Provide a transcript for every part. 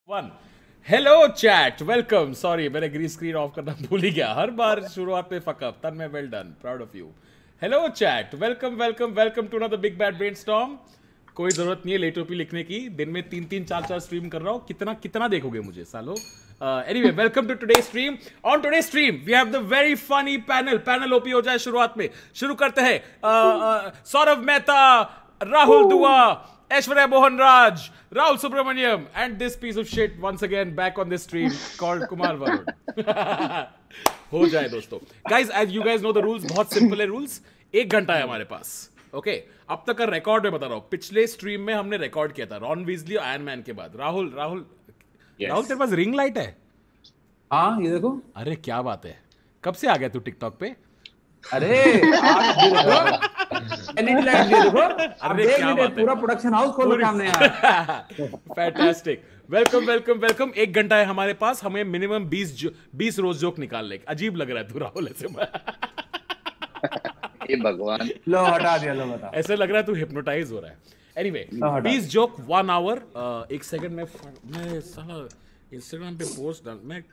One hello chat welcome. Sorry मैंने green screen off करना भूल ही गया। हर बार शुरुआत में fuck up. Tanmay well done, proud of you. Hello chat, welcome welcome welcome to another big bad brainstorm. कोई जरूरत नहीं है लेट ओपी लिखने की। दिन में 3-3 4-4 स्ट्रीम कर रहा हूँ। कितना कितना देखोगे मुझे सालो। Anyway welcome to today stream. On today stream we have the very funny panel OP हो जाए शुरुआत में। शुरू करते हैं। सौरभ मेहता, राहुल दुआ, Aishwarya Mohan Raj, Rahul Subramaniam, and this piece of shit once again back on this stream called Kumar Varun. हो जाए दोस्तों। Guys, as you guys know the rules, बहुत simple है rules। 1 घंटा है हमारे पास। Okay, अब तक का रिकॉर्ड में बता रहा हूँ। पिछले स्ट्रीम में हमने रिकॉर्ड किया था रॉन वीजली और आयरन मैन के बाद। राहुल तेरे पास रिंग लाइट है? हाँ ये देखो। अरे क्या बात है, कब से आ गया तू टिकटॉक पे? अरे एलईडी लाइट ये देखो। अरे क्या बात है, पूरा प्रोडक्शन हाउस खोल के सामने यार। फैंटास्टिक। Welcome welcome welcome. 1 घंटा है हमारे पास। हमें मिनिमम 20 रोज जोक निकालने। अजीब लग रहा है तू राहुल ऐसे। हे भगवान, लो हटा दिया, लो बता। ऐसे लग रहा है तू हिप्नोटाइज हो रहा है। Anyway 20 joke 1 our. 1 सेकंड में मैं साला इंस्टाग्राम पे पोस्ट मैं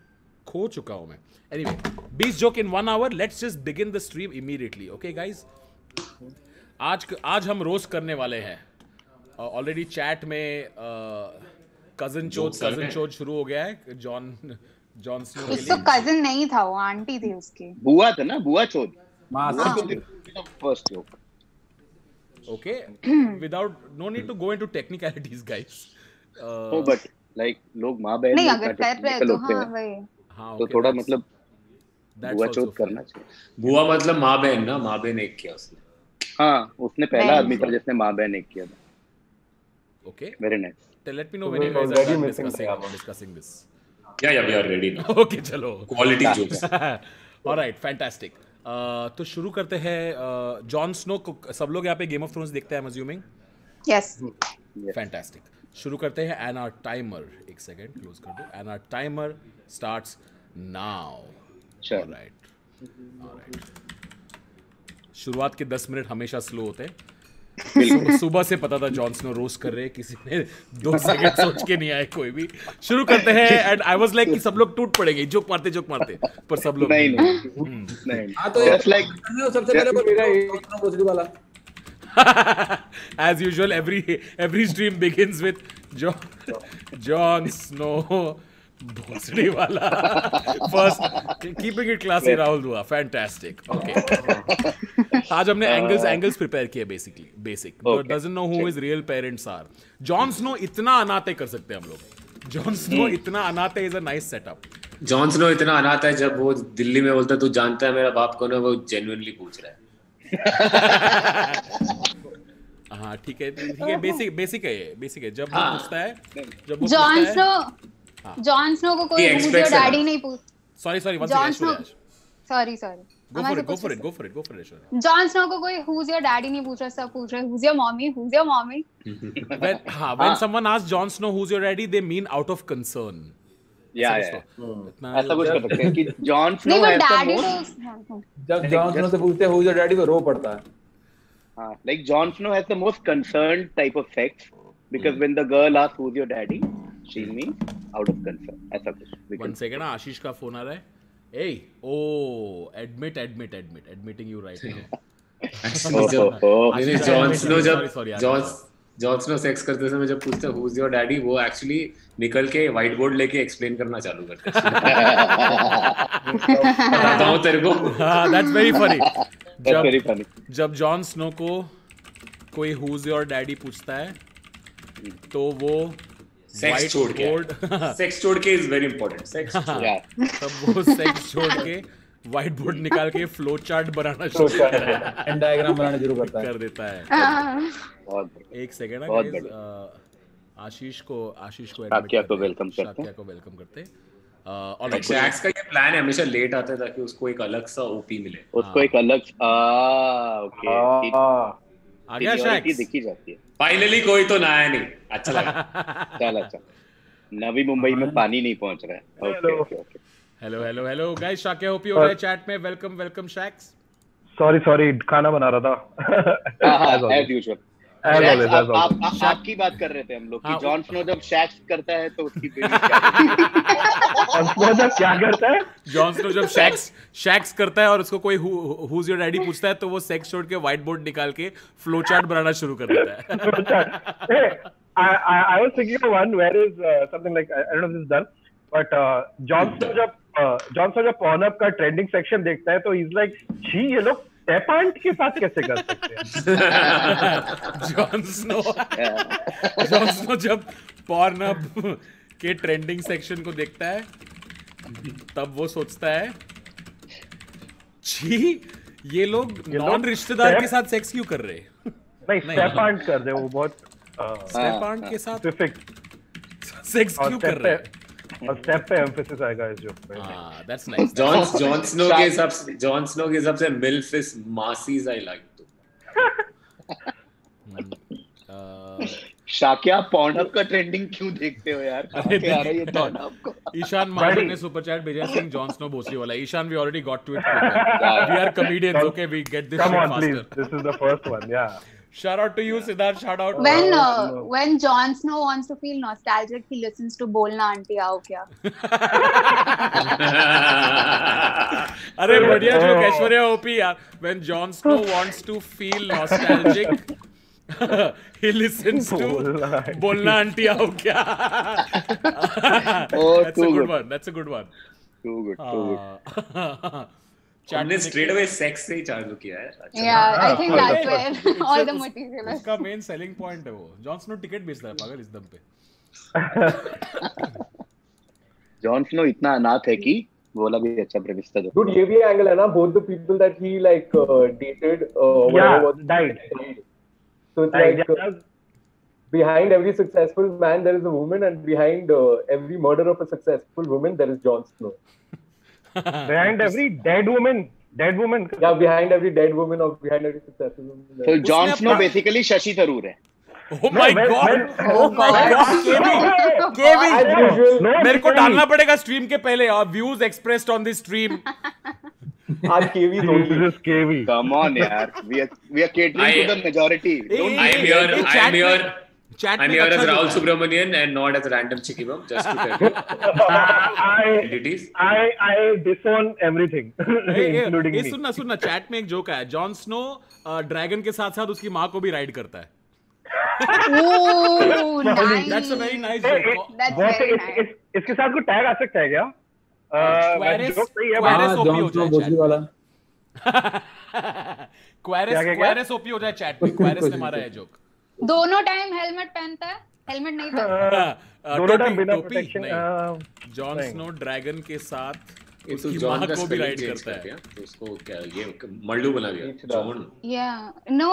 खो चुका हूं मैं। Anyway 20 joke in 1 hour. Let's just begin the stream immediately. Okay guys, आज हम रोस्ट करने वाले हैं। ऑलरेडी चैट में कजन चोद शुरू हो गया है। जॉन स्नो के लिए। उसका कजन नहीं था, वो आंटी थी उसकी। बुआ था ना, बुआ चोद। First joke. Okay, without no need to go into technicalities guys. Oh but like लोग मां बहन नहीं, अगर कर रहे तो हाँ वही। हाँ, तो थोड़ा मतलब बुआ चोद करना चाहिए। बुआ मतलब माँ बहन ना, माँ बहन एक किया उसने। हाँ, उसने पहला आदमी था जिसने माँ बहन एक किया था। Okay, very nice. Let me know when you guys are done discussing this. या we are ready now. Okay चलो, क्वालिटी जोक्स। Alright, fantastic. तो शुरू करते हैं। जॉन स्नो को सब लोग यहाँ पे गेम ऑफ थ्रोन्स देखते हैं, I am assuming. Yes, fantastic. शुरू करते हैं। And our timer, 1 second close कर दो। And our timer starts now. Alright, शुरुआत के 10 मिनट हमेशा स्लो होते हैं। सुबह से पता था जॉन स्नो रोस्ट कर रहे हैं, किसी ने 2 सेकंड सोच के नहीं आए कोई भी। शुरू करते हैं। एंड आई वाज लाइक कि सब लोग टूट पड़ेंगे जोक मारते, पर सब लोग नहीं। हाँ तो Just like सबसे पहले मेरा भोसड़ी वाला। as usual every stream begins with Jon Snow भोसड़ी वाला। First keeping it classy, Rahul दुआ, fantastic. Okay. आज हमने एंगल्स प्रिपेयर किए basic doesn't know who his real parents are. John Snow इतना अनाते कर सकते हैं हम लोग। जॉन स्नो इतना अनाते is a nice setup. John Snow इतना अनाथ है, जब वो दिल्ली में बोलता है तू जानता है मेरा बाप कौन है, वो जेन्युइनली पूछ रहा है। हाँ ठीक है, बेसिक है। जब वो पूछता है, जॉन स्नो को कोई who's your daddy नहीं पूछ। Sorry Jon Snow, sorry go for it John Snow को कोई who's your daddy नहीं पूछ रहा, सब पूछ रहे who's your mommy। when someone asks Jon Snow who's your daddy, they mean out of concern. ऐसा कुछ कर सकते हैं कि जॉन स्नो नहीं, है डैडी तो जब जॉन स्नो से पूछते हैं who's your daddy, वो रो पड़ता है। हाँ, like Jon Snow has the most concerned type of sex because when the girl asks who's your daddy, she means out of concern. ऐसा कुछ। One second, आशीष का फोन आ रहा है। Hey, admitting you right now. Jon Snow sex करते समय जब पूछते हैं who's your daddy, वो एक्चुअली निकल के व्हाइट बोर्ड लेके एक्सप्लेन करना चालू करते हैं। बताता हूँ तेरे को। हाँ, that's very funny. That's very funny. जब जॉन स्नो को कोई who's your daddy पूछता है तो वो सेक्स छोड़ के इज वेरी इंपॉर्टेंट। सेक्स तब वो सेक्स छोड़ के व्हाइट बोर्ड निकाल के फ्लो चार्ट बनाना शुरू एंड डायग्राम बनाना शुरू कर देता है। बहुत 1 सेकंड आशीष को शाक्या को वेलकम करते हैं। ऑलराइट, शैक्स का ये प्लान है हमेशा लेट आता है ताकि उसको एक अलग सा ओपी मिले। उसको एक अलग ओके आ गया शैक्स, दिखी जाती है। फाइनली कोई तो नया नहीं। अच्छा लगा। चल नवी मुंबई में पानी नहीं पहुंच रहा है। Okay hello guys, Shakya hope you are chat में। वेलकम शैक्स। सॉरी खाना बना रहा था। As usual. As शैक्स, always, as always. आपकी बात कर रहे थे हम लोग कि हाँ, जॉन स्नो जब शैक्स करता है तो उसकी बेबी क्या मतलब क्या करता है? जॉन स्नो जब शैक्स करता है और उसको कोई हुज योर डैडी पूछता है तो वो सेक्स छोड़ के व्हाइट बोर्ड निकाल के फ्लो चार्ट बनाना शुरू कर देता है. Hey, I was thinking of one where is something like I don't know if this is done, but Jon Snow जब Pornhub का ट्रेंडिंग सेक्शन देखता है तो he's like, छी ये लोग टेपांट के साथ कैसे कर सकते हैं? जॉन स्नो जब Pornhub के ट्रेंडिंग सेक्शन को देखता है तब वो सोचता है, छी ये लोग नॉन रिश्तेदार के साथ सेक्स क्यों कर रहे हैं? नहीं, टेपांट कर दे, वो बहुत स्टेपांट के साथ स्पेसिफिक सेक्स क्यों कर रहे हैं? और स्टेप पे एम्फेसिस आएगा इस जोक पे. That's nice. जॉन स्नो के हिसाब से मिल्फ इज मासीज I like to. Shakya Pornhub का ट्रेंडिंग क्यों देखते हो यार? कहाँ से आ रहा है ये Pornhub को? ईशान मार्टिन ने सुपर चैट भेजा सिंह जॉन स्नो भोसड़ी वाला. Ishan we already got to it. We are comedians, okay? We get this Come shit on, please. faster. This is the first one. Yeah. Shout out to you, Siddharth. Shout out. When Jon Snow wants to feel nostalgic, he listens to Bolna Auntie Aao Kya. अरे बढ़िया joke Aishwarya OP यार. When Jon Snow wants to feel nostalgic, he listens to Bolna Auntie Aao Kya. That's a good one. That's a good one. Too good. हमने straight away sex से ही चालू किया है. Yeah, I think that's where all the material is. उसका main selling point है वो. Jon Snow ticket बेचता है पागल इस दम पे. जॉन स्नो इतना अनाथ है कि बोला भी अच्छा प्रेमिस था. Dude, ये भी एंगल है ना, both the people that he like dated died. So it's like behind every successful man there is a woman, and behind every murder of a successful woman there is Jon Snow. Behind every dead woman. Yeah, behind every dead woman or behind every successful woman. So Jon Snow basically Shashi Tharoor है. Oh my god! Oh my god! केवी मेरे को डालना पड़ेगा stream के पहले. और views expressed on this stream. आज केवी This is KV. Come on यार, we are catering to the majority. I'm here as Rahul Subramanian and not as a random chicky bum, just to tell you. I disown everything, including me. सुनना chat में एक joke है. Jon Snow dragon के साथ साथ उसकी माँ को भी राइड करता है. Oh, nice. That's a very nice joke. That's very nice. इसके साथ कोई टैग आ सकता है क्या? Quaris OP हो जाए भोसड़ी वाला. Quaris OP हो जाए चैट में. Quaris ने मारा है जोक. दोनों टाइम हेलमेट पहनता है, हेलमेट नहीं पहनता. दोनों टाइम बिना प्रोटेक्शन. जॉन स्नो ड्रैगन के साथ ये तो उसकी जॉन माँ का को भी राइड स्पेलिंग करता है. तो उसको क्या ये मल्लू बना दिया John. Yeah, no.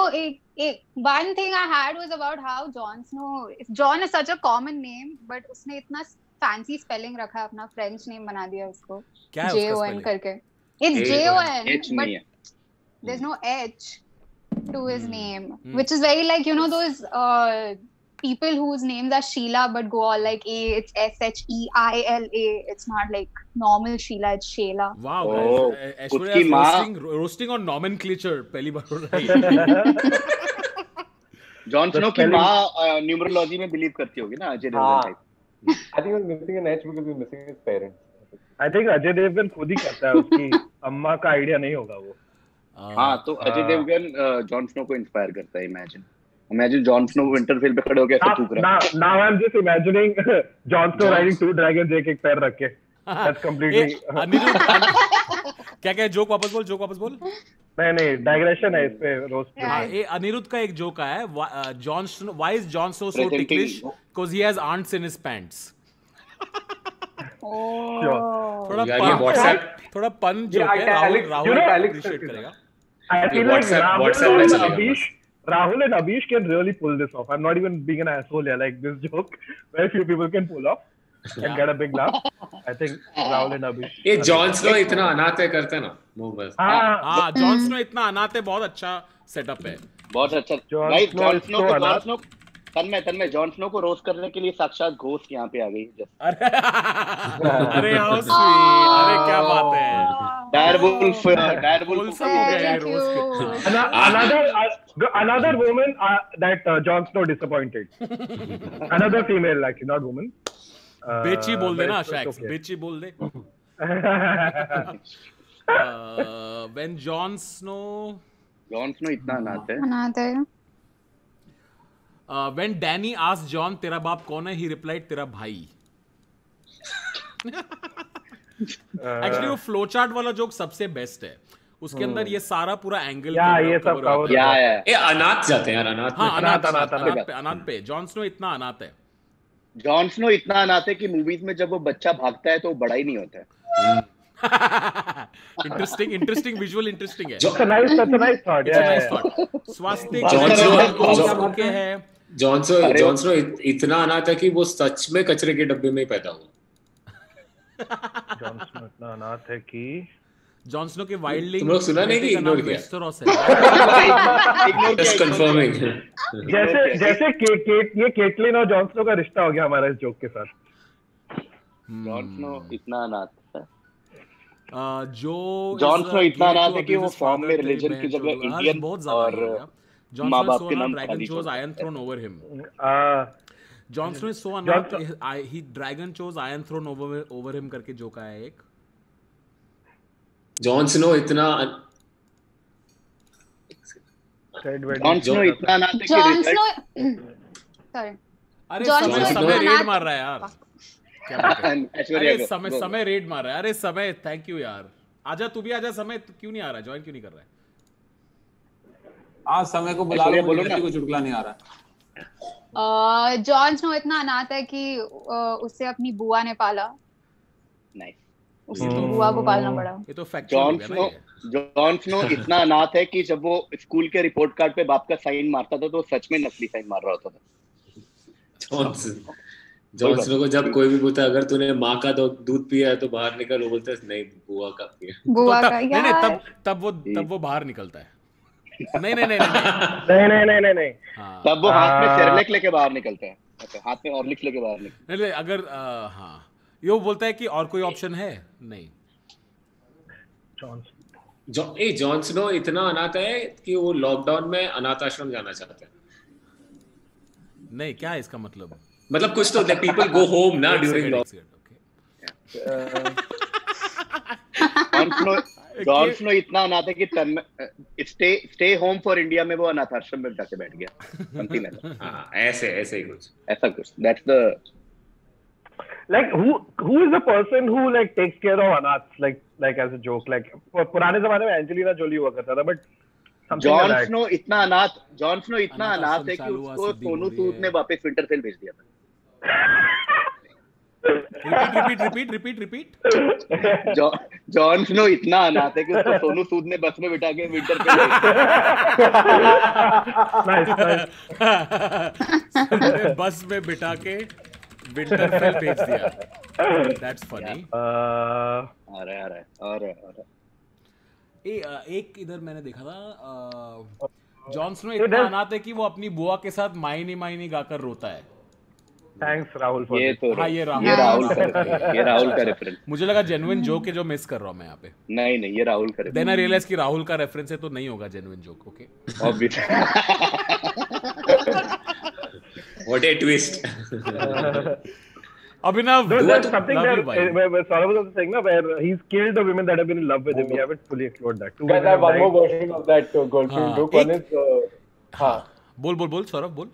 One thing I had was about how Jon Snow. John is such a common name, but उसने इतना fancy spelling रखा है, अपना French name बना दिया उसको. क्या है उसका Jon करके. It's Jon, H but नहीं है. there's no H to his name, which is very like, you know, those people whose names are Sheila but go all like A. It's SHEILA. It's not like normal Sheila. It's Sheila. Wow, Oh, Aishwarya उसकी माँ roasting on nomenclature पहली बार हो रही है. John Snow की माँ numerology में believe करती होगी ना Ajay Devgan. I think he's missing an H because he's missing his parents. I think Ajay Devgan खुद ही करता है, उसकी अम्मा का आइडिया नहीं होगा वो. हाँ, तो अजय देवगन जॉन स्नो को इंस्पायर करता है. इमेजिन जॉन स्नो विंटरफेल पे खड़े होकर ऐसे थूक रहा है. Now I'm just imagining Jon Snow riding 2 dragons एक पैर रख के. That's completely. क्या जोक वापस बोल. नहीं डाइग्रेशन है इस पे रोस्ट. ये अनिरुद्ध का एक जोक है. Jon Snow, why is Jon Snow so ticklish? Because he has ants in his pants. थोड़ा पन जोक है. राहुल appreciate करेगा. I feel like Rahul and Abhish can really pull this off. I'm not even being an asshole here. Like this joke, very few people can pull off and get a big laugh. I think Rahul and Abhish. ये John Snow इतना अनाथ है करते ना वो बस. हाँ, John Snow इतना अनाथ है, बहुत अच्छा सेटअप है. बहुत अच्छा. भाई जॉन स्नो तन्मय जॉन स्नो को रोस्ट करने के लिए साक्षात घोस्ट यहाँ पे आ गई. अरे हाउ स्वीट. अरे क्या बात है. डायरवुल्फ सब हो गया roast. Another woman that Jon Snow disappointed. Another female, actually, not woman. बेची बोल देना but it's शैक्स, okay. बेची बोल दे. When Jon Snow इतना अनाथ है. अनाथ है. When Danny asked John, तेरा बाप कौन है? He replied, तेरा भाई. Actually वो फ्लो चार्ट वाला जोक सबसे बेस्ट है. उसके अंदर ये सारा पूरा एंगल ये सब cover ए अनाथ जाते हैं यार, अनाथ हाँ में। अनाथ पे जॉन स्नो इतना अनाथ है. जॉन स्नो इतना अनाथ है कि मूवीज में जब वो बच्चा भागता है तो वो बड़ा ही नहीं होता है. इंटरेस्टिंग विजुअल इंटरेस्टिंग है. That's a nice thought. स्वास्थ्य के है. जॉन स्नो इतना अनाथ है कि वो सच में कचरे के डब्बे में ही पैदा हुआ. जॉन स्नो इतना अनाथ है कि जॉन स्नो के वाइल्डलिंग तुम लोग सुना नहीं कि इग्नोर किया? वेस्टेरोस है. Just confirming. जैसे ये केटलिन और जॉन स्नो का रिश्ता हो गया हमारा इस जोक के साथ. जॉन स्नो इतना अनाथ है. जो जॉन स्नो इतना अनाथ है कि वो फॉर्म में रिलीजन की जगह इंडियन और माँ बाप के नाम dragon chose Iron Throne over him. Jon Snow is so अनाथ. He dragon chose Iron Throne over him करके जोक आया एक. जॉन स्नो इतना अनाथ है कि sorry. अरे Jon Snow समय इतना रेड अनाथ- मार रहा है यार. क्या बात है? ऐश्वर्या अरे को- समय रेड मार रहा है. अरे समय थैंक यू यार. आजा तू भी आजा. समय क्यों नहीं आ रहा है? ज्वाइन क्यों नहीं कर रहा है? आज समय को बुला लो, बोलो मुझे ना। को चुटकुला नहीं आ रहा. जॉन स्नो इतना अनाथ है कि उससे अपनी बुआ ने पाला. Nice. उसे तो बुआ को पालना पड़ा. ये तो फैक्चुअल हो जॉन गया ना स्नो ये. जॉन स्नो इतना अनाथ है कि जब वो स्कूल के रिपोर्ट कार्ड पे बाप का साइन मारता था तो वो सच में नकली साइन मार रहा होता था. जॉन स्नो को जब कोई भी बोलता है अगर तूने माँ का दूध पिया है तो बाहर निकल, वो बोलता है नहीं बुआ का पिया. बुआ तो का नहीं तब वो बाहर निकलता है. नहीं नहीं हाँ. तब वो हाथ में सेरेलैक लेके बाहर निकलता है. अच्छा, हाथ में हॉर्लिक्स लेके बाहर निकलता नहीं अगर हाँ ये बोलता है कि और कोई ऑप्शन है नहीं. जॉन स्नो इतना अनाथ है कि वो लॉकडाउन में अनाथ आश्रम जाना चाहता है. नहीं क्या है इसका मतलब? मतलब कुछ तो पीपल गो होम ना ड्यूरिंग लॉकडाउन. जॉन स्नो इतना अनाथ है कि स्टे होम फॉर इंडिया में वो अनाथ आश्रम में जाके बैठ गया. Something like that. हाँ ऐसे ही कुछ. ऐसा कुछ. That's the like who is the person who like takes care of anaths like as a joke like पुराने जमाने में एंजेलिना जोली हुआ करता था but जॉन स्नो इतना अनाथ है कि उसको सोनू सूद ने वापस विंटरफेल भेज दिया था. रिपीट. जॉन स्नो इतना अनाथ है कि उसको सोनू सूद ने बस में बिठा के विंटरफेल nice. बस में बिठा के विंटरफेल भेज दिया. That's funny. आ रहा है. एक इधर मैंने देखा था जॉन स्नो इतना अनाथ है कि वो अपनी बुआ के साथ मायनी गाकर रोता है. Thanks Rahul for ये this. तो हाँ ये राहुल का रेफरेंस. मुझे लगा जेन्युइन जोक है जो मिस कर रहा हूँ मैं यहाँ पे. नहीं ये राहुल का रेफरेंस. देन आई रियलाइज कि राहुल का रेफरेंस है तो नहीं होगा genuine joke. Okay obvious. What a twist. Abhinav, There's something love there you, bhai. where Saurabh was also saying na, where he's killed the women that have been in love with him. We haven't fully explored that. Two Guys, women I have have one more died. version of that girlfriend हाँ, joke. One is हाँ बोल सौरभ बोल.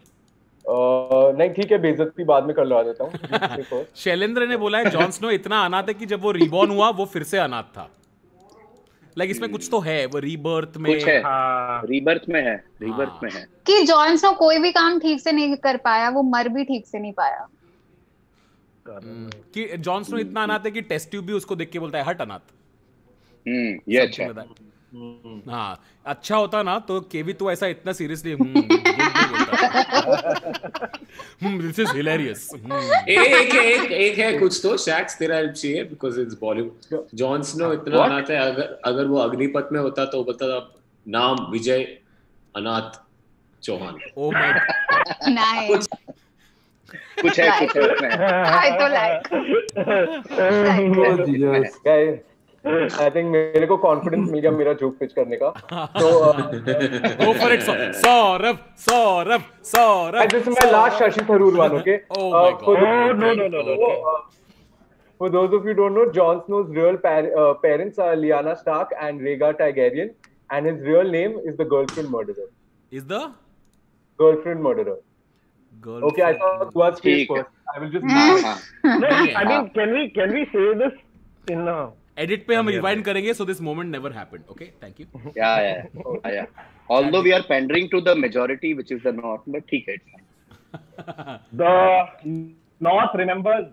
नहीं ठीक है, बेइज्जती बाद में कर लगा देता हूँ. शैलेंद्र ने बोला है जॉन स्नो इतना अनाथ है कि जब वो रिबॉर्न हुआ वो फिर से अनाथ था. लाइक इसमें कुछ तो है वो रीबर्थ में. कुछ है. हाँ. रीबर्थ में है. कि जॉन स्नो कोई भी काम ठीक से नहीं कर पाया. वो मर भी ठीक से नहीं पाया. कि जॉन स्नो इतना अनाथ है कि टेस्ट ट्यूब भी उसको देख के बोलता है हट अनाथ. ये अच्छा है. हाँ अच्छा होता ना तो केवी तो ऐसा इतना सीरियसली दिस इज हिलेरियस. एक है कुछ तो शैक्स तेरा हेल्प चाहिए because it's Bollywood. John Snow इतना अनाथ है अगर वो अग्निपथ में होता तो बोलता था नाम विजय अनाथ चौहान. Oh my nice. कुछ है उसमें. I तो like. I think मेरे को confidence मिल गया मेरा joke pitch करने का. So Go for it, Saurav. this is my last Shashi Tharoor one, okay? Oh my God. No. For those of you who don't know, Jon Snow's real parents are Lyanna Stark and Rhaegar Targaryen, and his real name is the girlfriend murderer. Is the Girlfriend murderer. girl? Okay, I thought Gua's face ठीक है. first. I will just. No, I mean, can we say this in Edit पे हम rewind करेंगे, so this moment never happened. Okay, thank you. Yeah. Although we are pandering to the majority, which is the North, but ठीक है, it's fine. the North remembers?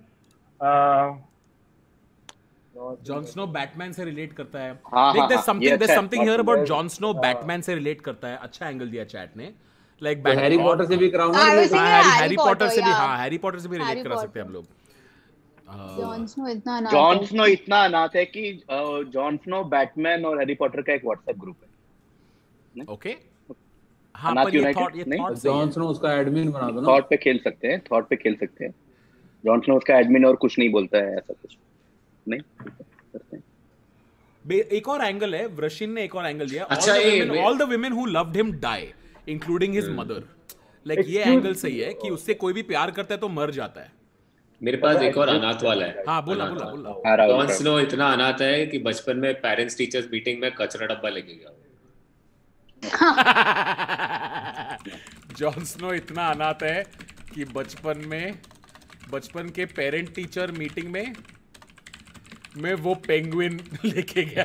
Jon Snow Batman से relate करता है. हाँ, Like हाँ, ये there's अच्छा something है. here about Jon Snow Batman से relate करता है. अच्छा angle दिया chat ने. Like तो हैरी पॉटर से भी कराऊंगा. I was thinking Harry Potter से भी, yeah. हाँ, हैरी पॉटर से भी relate Harry करा सकते हैं हम Potter. लोग. जॉन स्नो इतना अनाथ जॉन है। स्नो इतना अनाथ है कि जॉन स्नो, बैटमैन और हैरी पॉटर का एक व्हाट्सएप ग्रुप है. ओके, हाँ, अनाथ पर ये United? थॉट नहीं? सही है. जॉन स्नो उसका एडमिन बना दो ना. थॉट पे खेल सकते हैं. जॉन स्नो उसका एडमिन और कुछ नहीं बोलता है, ऐसा कुछ नहीं करते हैं. एक और एंगल है, वृषिन ने एक और एंगल दिया. अच्छा, ये all the women who loved him die, including his mother. Like ये एंगल सही है कि उससे कोई भी प्यार करता है तो मर जाता है. मेरे पास एक और अनाथ वाला है. हाँ, बोला. हाँ, राहुल, जॉन स्नो इतना अनाथ है कि बचपन में पेरेंट्स टीचर्स मीटिंग में कचरा डब्बा लेके गया. जॉन स्नो इतना अनाथ है कि बचपन के पेरेंट टीचर मीटिंग में वो पेंगुइन लेके गया.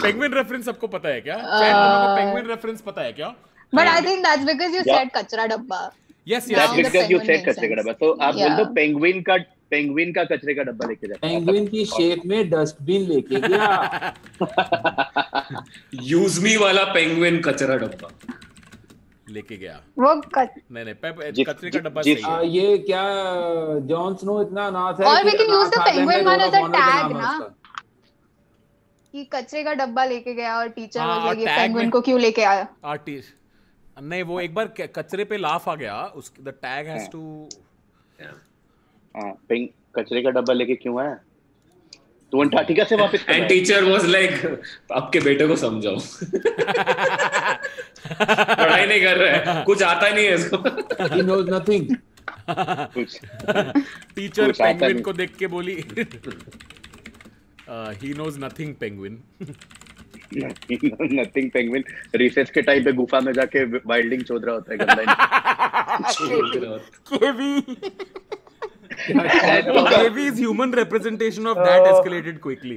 पेंगुइन रेफरेंस सबको पता है क्या? चैट को पेंगुइन रेफरेंस पता है क्या? But I think that's because you Yeah. said कचरा डब्बा. Yes. That's Now the because you penguin said makes कचरे का sense. डब्बा. तो आप बोल दो Yeah. पेंगुइन का कचरे का डब्बा लेके जाता है. पेंगुइन की शेप में डस्टबिन लेके गया. यूज मी वाला पेंगुइन कचरा डब्बा लेके गया. वो नहीं, कचरे का डब्बा जिस- सही है. ये क्या जॉन स्नो इतना अनाथ है. और we can use the अनाथ penguin island one as a of honour का tag नाम है ना. उसका. कि कचरे का डब्बा लेके गया और टीचर हाँ, वाज और लाइक tag पेंगुइन में- को क्यों लेके आया. आर्टिस्ट नहीं, वो एक बार कचरे पे लाफ आ गया. उसकी द टैग हैज टू. हाँ, कचरे का डब्बा लेके क्यों आया? तो अंटार्कटिका से वापस एंड टीचर वाज लाइक आपके बेटे को समझाओ. पढ़ाई नहीं कर रहा है, कुछ आता ही नहीं है इसको. He knows nothing. कुछ टीचर कुछ आता पेंगुइन नहीं. को देख के बोली he knows nothing penguin. Nothing penguin recess के टाइम पे गुफा में जाके वाइल्डिंग चोद रहा होता है गंदा. KV is human representation of that escalated quickly.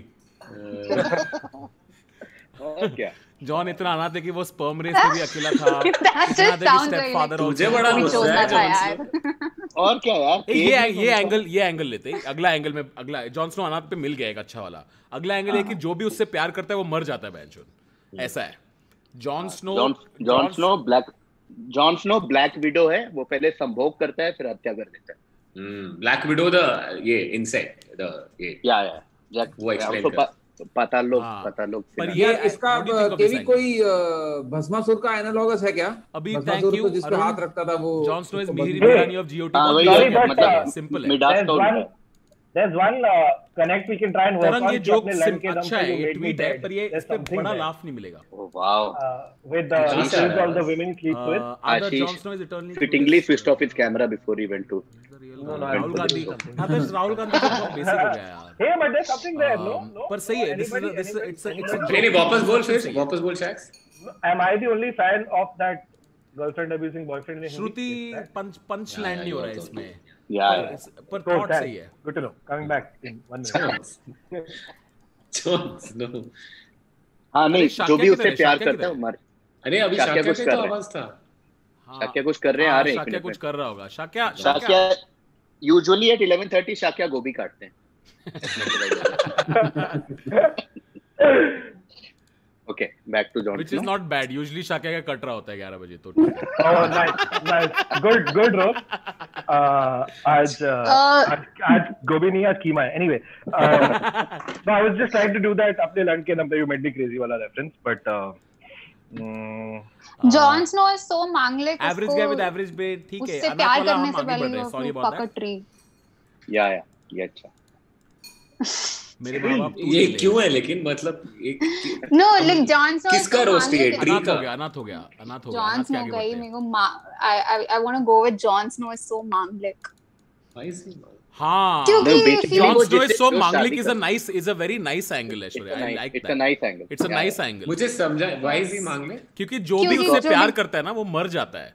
और क्या? जॉन इतना अनाथ है कि वो स्पर्म रेस में भी अकेला था. That just sounds very father तुझे बड़ा भी गुस्सा चोदना है था जॉन यार. स्नो. और क्या यार? ये एंगल लेते हैं. अगला जॉन स्नो अनाथ पे मिल गया एक अच्छा वाला. अगला एंगल है कि जो भी उससे प्यार करता है वो मर जाता है बैंचोद. ऐसा है. जॉन स्नो ब्लैक विडो है. वो पहले संभोग करता है, फिर हत्या कर देता है. ब्लैक विडो द ये इंसेक्ट द ये या जैक वो explain also कर. पाताल लोक पर ये ये इसका what do you think of this KV angle? कोई भस्मासुर का एनालॉगस है क्या? अभी भस्मासुर thank you, तो जिस पे अरुण. हाथ रखता था वो. जॉन स्नो इज उसको मिहिर बंद- मीरानी ऑफ GOT. हाँ, वही Sorry, है, but, मतलब सिंपल है. मिडास There's तो one connect we can try and work तरंग on. ये कि जोक अपने लड़के के दम अच्छा पे है, you ये made me ट्वीट है, dead. पर ये There's इस पे something बड़ा there. लाफ नहीं मिलेगा. Oh, wow. With the Ashish issues है. all the women sleep with. Either Jon Ashish Snow is eternally fittingly switched off his camera before he went to. No, Rahul I Gandhi. something. हाँ, तो राहुल गांधी तो बहुत basic हो गया यार. Hey, but there's something there. No. पर सही है. This is Anybody- it's a नहीं वापस बोल फिर वापस बोल shacks. Am I the only fan of that girlfriend abusing boyfriend? in Hindi? Shruti Is that- punch land नहीं हो रहा है इसमें. Yeah. पर Cool, थॉट thanks. सही है. Good to know. Coming back in 1 minute. Jon Snow. हाँ, नहीं, शाक्या जो भी किधर उससे है? प्यार शाक्या करता है किधर वो मर. अरे अभी शाक्या शाक्या कुछ की कर तो रहा है. आवाज था. हाँ. शाक्या कुछ कर रहे हैं, आ रहे हैं. शाक्या कुछ कर रहा होगा. शाक्या शाक्या यूजुअली एट 11:30 शाक्या गोभी काटते हैं. Okay, back to John which is snow. not bad. Usually Shakya का कट रहा होता है 11 बजे तो ठीक है. Oh, nice. Good, Rob. आज गोभी नहीं, आज कीमा है. Anyway, no, I was just trying to do that अपने लड़के नम पे you made me crazy वाला reference, but Jon Snow is so manglik. Average guy with average brain. ठीक है. उससे अनाथ प्यार वाला करने हम से आगे बढ़ पहले रहे हैं. वो sorry about fuck a that. tree. या ये अच्छा। मेरे माँ बाप ये क्यों है लेकिन मतलब एक No, like Jon Snow. किसका roast है? ट्री का? अनाथ हो गया Jon अनाथ के Snow आगे का ही बढ़ते मेरे हैं। को I want to go with Jon Snow is so manglik. Why is he not? हाँ, क्योंकि basically Jon वो Snow is जिससे so जो manglik शादी is a कर- nice is a very nice angle actually. I like It's a that. nice angle. It's a Yeah, nice yeah. angle. मुझे समझा why is he मांगले? क्योंकि जो भी क्योंकि उससे जो प्यार भी- करता है ना वो मर जाता है।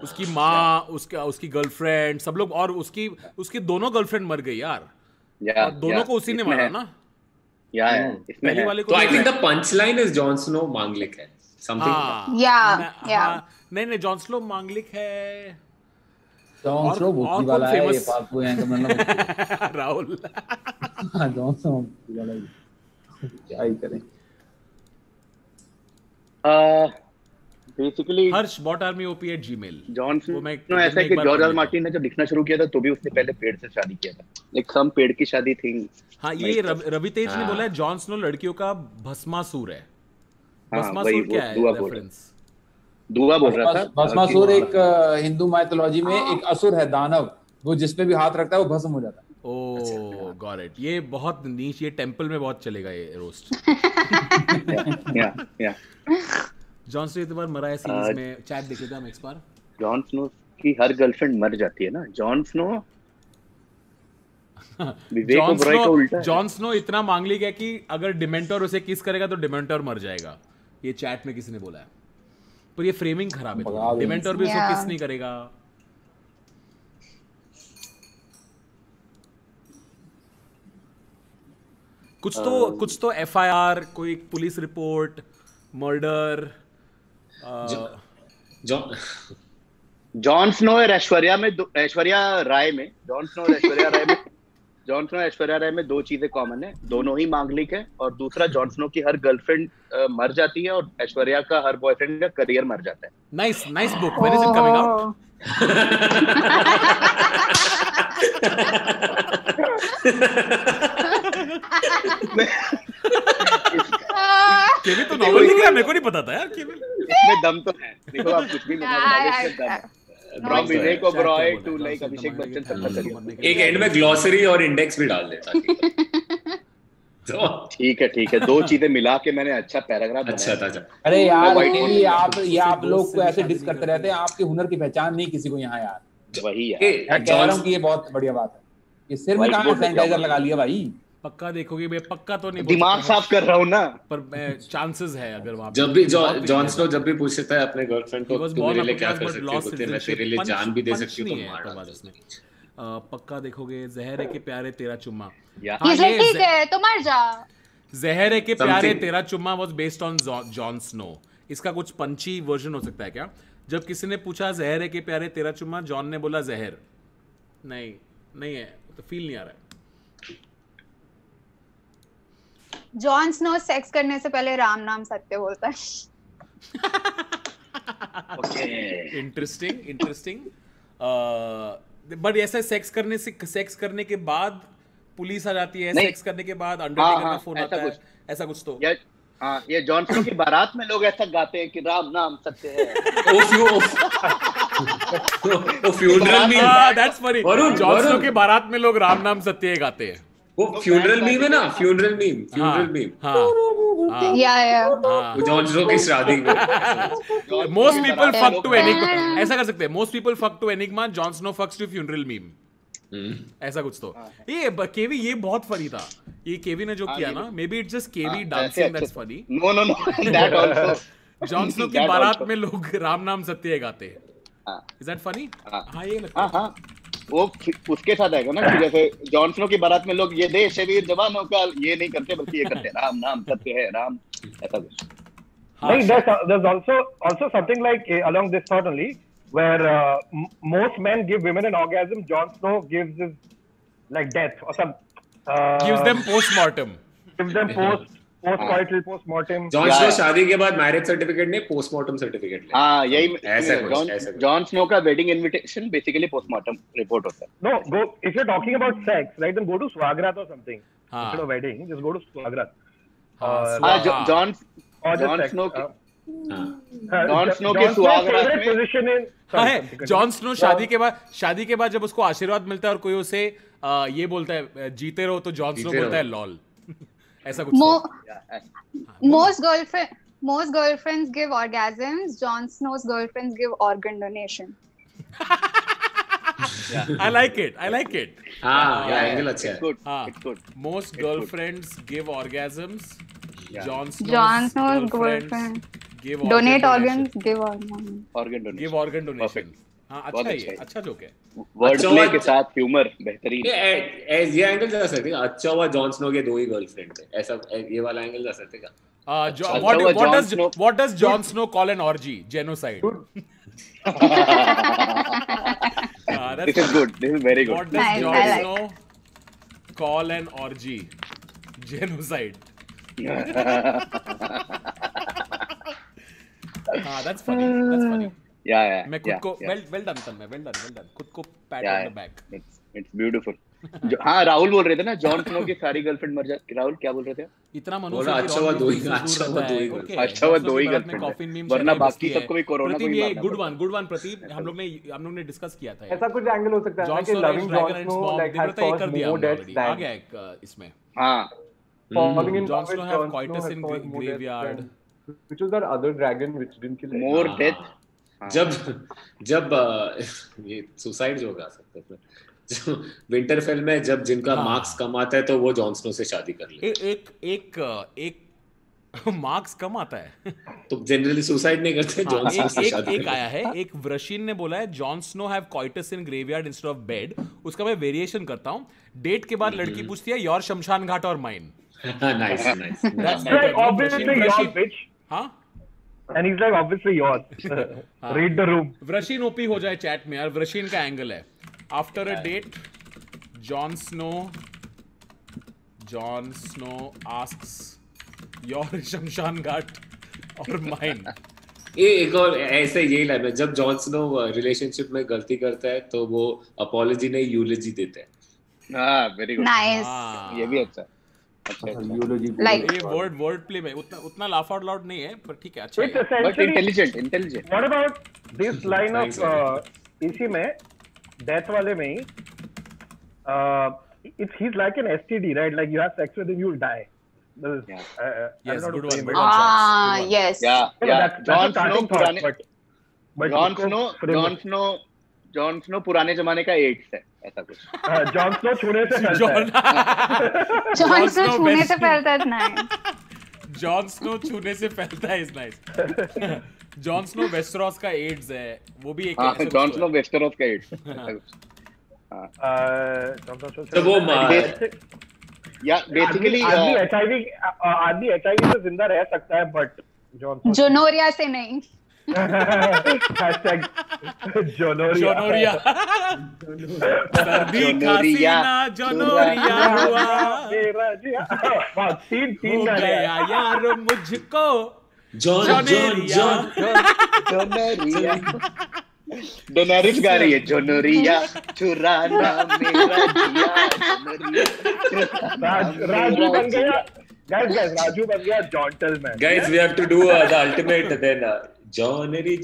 उसकी माँ, उसकी गर्लफ्रेंड, सब लोग, और उसकी दोनों गर्लफ्रेंड मर गई यार। Yeah, और दोनों yeah. को उसी ने इसमें मारा है। ना। Yeah, इसमें पहली है। वाले को तो I तो think the punchline is Jon Snow मांगलिक है. Something. हाँ, Yeah, yeah. हाँ, नहीं जॉन स्नो मांगलिक है। जॉन स्नो और भूखी कौन वाला है, ये famous- फालतू है तो मतलब राहुल। जॉन स्नो भूखी वाला है, क्या ही करें। Basically, हर्ष botarmy@gmail. जॉन वो मैं स्नो ऐसा है एक कि बार जॉर्ज पढ़ आर लेता मार्टिन ने जब लिखना शुरू किया था तो भी उसने पहले पेड़ से शादी किया था। Like some पेड़ की शादी थी। हाँ, ये रवि तेज ने बोला है जॉन स्नो लड़कियों का भस्मासुर है। हाँ, वही भस्मासुर वो क्या है दुआ बोल रेफरेंस? दुआ बोल रहा था। भस्मासुर एक हिंदू माइथोलॉजी में एक असुर है, दानव, वो जिस पे भी हाथ रखता है वो भस्म हो जाता है। ओह गॉट इट। ये बहुत नीच, ये टेंपल में बहुत चलेगा ये रोस्ट। या जॉन स्नो इतने बार मरा है सीरीज में, चैट देख लेते हैं हम एक बार। जॉन स्नो की हर गर्लफ्रेंड मर जाती है ना। जॉन स्नो विवेक ओबरॉय का उल्टा है। जॉन स्नो इतना मांगलिक है कि अगर डिमेंटोर उसे किस करेगा तो डिमेंटोर मर जाएगा। ये चैट में किसी ने बोला है, पर ये फ्रेमिंग खराब भगा है। देंगे। डिमेंटोर भी उसको Yeah. किस नहीं करेगा। कुछ तो एफआईआर, कोई police report, murder. John Snow और ऐश्वर्या राय में दो चीजें कॉमन है। दोनों ही मांगलिक है, और दूसरा जॉन स्नो की हर गर्लफ्रेंड मर जाती है और ऐश्वर्या का हर बॉयफ्रेंड का करियर मर जाता है। Nice book. When is it coming out? Kevin तो नॉवल लिख रहा है, मेरे को नहीं पता था यार केविन। इसमें दम तो है। देखो आप कुछ भी लिखो, from Vivek Oberoi to like Abhishek Bachchan तक का करियर। एक एंड में ग्लॉसरी और इंडेक्स भी डाल देता। तो ठीक है, दो चीजें मिला के मैंने अच्छा पैराग्राफ अच्छा बनाया। था। अरे यार White ये आप लोग को ऐसे डिस करते रहते हैं, आपके हुनर की पहचान नहीं किसी को यहाँ यार। वही है। मैं कह रहा हूँ कि ये बहुत बढ़िया बात है। ये सिर में White कहाँ board में सैनिटाइजर क्या लगा लिया भाई। पक्का देखोगे भाई, पक्का तो नहीं बोल दिमाग सकता, साफ कर रहा हूँ ना। पर चांसेस है अगर वहां जब भी जॉन स्नो जब भी पूछता है अपने गर्लफ्रेंड को, तू मेरे लिए क्या कर सकती है, कुत्ते मैं तेरे लिए जान भी दे सकती हूँ, तो मार डाल। पक्का देखोगे जहर है के प्यारे तेरा चुम्मा। या हाँ, He's like, ये ठीक है तो मर जा। जहर है के प्यारे Something. तेरा चुम्मा was based on Jon Snow. इसका कुछ पंची वर्जन हो सकता है क्या? जब किसी ने पूछा जहर है के प्यारे तेरा चुम्मा, जॉन ने बोला जहर। नहीं है, तो फील नहीं आ रहा है। जॉन स्नो सेक्स करने से पहले राम नाम सत्य बोलता है। ओके। इंटरेस्टिंग। बट ऐसा सेक्स करने के बाद पुलिस आ जाती है, नहीं। सेक्स करने के बाद अंडरटेकर का हाँ, फोन ऐसा आता है, कुछ। ऐसा कुछ तो। ये जॉन स्नो की बारात में लोग ऐसा गाते हैं कि राम नाम सत्य है। वो फ्यूनरल में that's funny. Varun, Jon Snow Varun. के बारात में लोग राम नाम सत्य गाते हैं। वो फ्यूनरल मीम है ना, फ्यूनरल मीम। या वो जॉन स्नो की शादी में most people fuck to enigma, ऐसा कर सकते हैं। Most people fuck to enigma, John Snow fucks to funeral meme. ऐसा कुछ तो। ये केवी, ये बहुत फनी था। ये केवी ने जो किया ना, may be it's just KV dancing, that's funny. No that also. John Snow की बारात में लोग राम नाम सत्य गाते हैं। Is that funny? हाँ, ये लगता है। हाँ, वो उसके साथ आएगा ना कि जैसे जॉन स्नो की बारात में लोग ये देश है वीर जवानों का, ये नहीं करते बल्कि ये करते हैं राम नाम सत्य है राम, ऐसा कुछ। Like there's also something like along this thought only, where most men give women an orgasm. Jon Snow gives his like death or some. Gives them postmortem. Gives them post-coital postmortem. Jon Snow शादी के बाद marriage certificate नहीं, postmortem certificate ले। हाँ, यही ऐसा कुछ। Jon Snow का wedding invitation basically postmortem report होता है। No, go if you're talking about sex, right? Then go to Swagrat or something. हाँ। Instead of wedding, just go to Swagrat. हाँ, हाँ, Or just John sex. Snow की Jon Snow के सुहाग रात में पोजीशन इन हाँ है जॉन स्नो शादी के बाद जब उसको आशीर्वाद मिलता है और कोई उसे ये बोलता है जीते रहो, तो जॉन स्नो बोलता है लॉल। ऐसा कुछ most girlfriends give orgasms. Jon Snow's girlfriends give organ donation. I like it. हाँ, ये angle अच्छा है। It's good. Most girlfriends give orgasms. Yeah. Jon Snow's girlfriend give donate organ organs. Give organs. Organ donation. Give organ donation. Perfect. हाँ, बहुत अच्छा अच्छा है, है। अच्छा जोक है। वर्ड अच्छा प्ले हुआ- के साथ ह्यूमर बेहतरीन। ये एंगल जा सकते हैं। अच्छा हुआ जॉन स्नो के 2 ही गर्लफ्रेंड थे, ऐसा ये वाला एंगल जा सकते हैं। What does Jon Snow call an orgy? Genocide. This is good. This is very good. What does Nice, Jon I like. Snow call an orgy? Genocide. That's funny. Yeah. मैं खुद yeah, को yeah. well done तन्मय, well done. खुद को pat Yeah, on the back. It's beautiful. हाँ, राहुल बोल रहे थे ना, जॉन स्नो की सारी गर्लफ्रेंड मर जाती। राहुल क्या बोल रहे थे? इतना बोला, मनुष्य अच्छा हुआ दो ही girlfriend। अच्छा हुआ 2 ही गर्लफ्रेंड, वरना बाकी सबको भी कोरोना को ही ये मारना गुड वन प्रतीप, हम लोग ने डिस्कस किया था। ऐसा कुछ एंगल हो सकता है ना जॉन कि snow loving Jon Snow like has कर कॉज्ड दिया मोर डेथ्स ऑलरेडी, आ दैन गया एक इसमें। हाँ, falling in Jon love with Snow have Jon Snow coitus has in caused more deaths graveyard. than- which was that other dragon which didn't kill anyone. more death. जब ये suicide जो गा सकते हैं, जो विंटरफेल में जब जिनका मार्क्स कम आता है तो वो जॉन स्नो से शादी कर ले। एक मार्क्स कम आता है तो जनरली सुसाइड नहीं करते, जॉन स्नो से शादी एक आया है, एक वृषिन ने बोला है John Snow have coitus in graveyard instead of bed. उसका मैं वेरिएशन करता हूँ, डेट के बाद लड़की पूछती है योर शमशान घाट और mine. Nice It's like obviously yours, bitch. हाँ, And he's like obviously yours. Read the room. Vrishin OP हो जाए चैट में यार, वृषिन का एंगल है। After a date Jon Snow asks your shamshan ghat और माइन। ये एक और ऐसे यही लाइन है, जब जॉन स्नो रिलेशनशिप में गलती करता है तो वो अपॉलॉजी नहीं यूलॉजी देते हैं। हाँ, वेरी गुड। Nice. ये भी अच्छा है। अच्छा। Like ये वर्ड प्ले में उतना लाफ आउट लाउड नहीं है, पर ठीक है, अच्छा It's है। But essentially. intelligent. What about this line Thanks, of इसी में डेथ वाले में ही he's like an STD, right? Like you have sex with him, you'll die. Yeah. I Yes, don't know good to one, frame good it. one. yes. Yeah. That's John a starting snow thought, पुराने but Jon snow पुराने जमाने का ads है, ऐसा कुछ। Jon Snow छूने से फैलता है। Jon Snow Snow छूने best. से फैलता है, nice. जॉन स्नो छूने से फैलता है, इज नाइस। जॉन स्नो वेस्टरॉस का एड्स है, वो भी एक हाँ, ऐसा जॉन कुछ स्नो है। वेस्टरॉस का एड्स। तो वो या बेसिकली आदमी HIV से जिंदा रह सकता है, बट जॉन स्नो जोनोरिया से नहीं। hashtag जोनोरिया। जोनोरिया। सर्दी खांसी ना जोनोरिया हुआ, मेरा जिया। वाह, तीन हो गाने हैं। गया यार मुझको जॉन डोनारिस गा रही है, जोनोरिया चुराना मेरा जिया, जोनोरिया। राजू बन गया, guys, राजू बन गया जॉन्टलमैन। Guys, we have to do the ultimate then. John. Okay,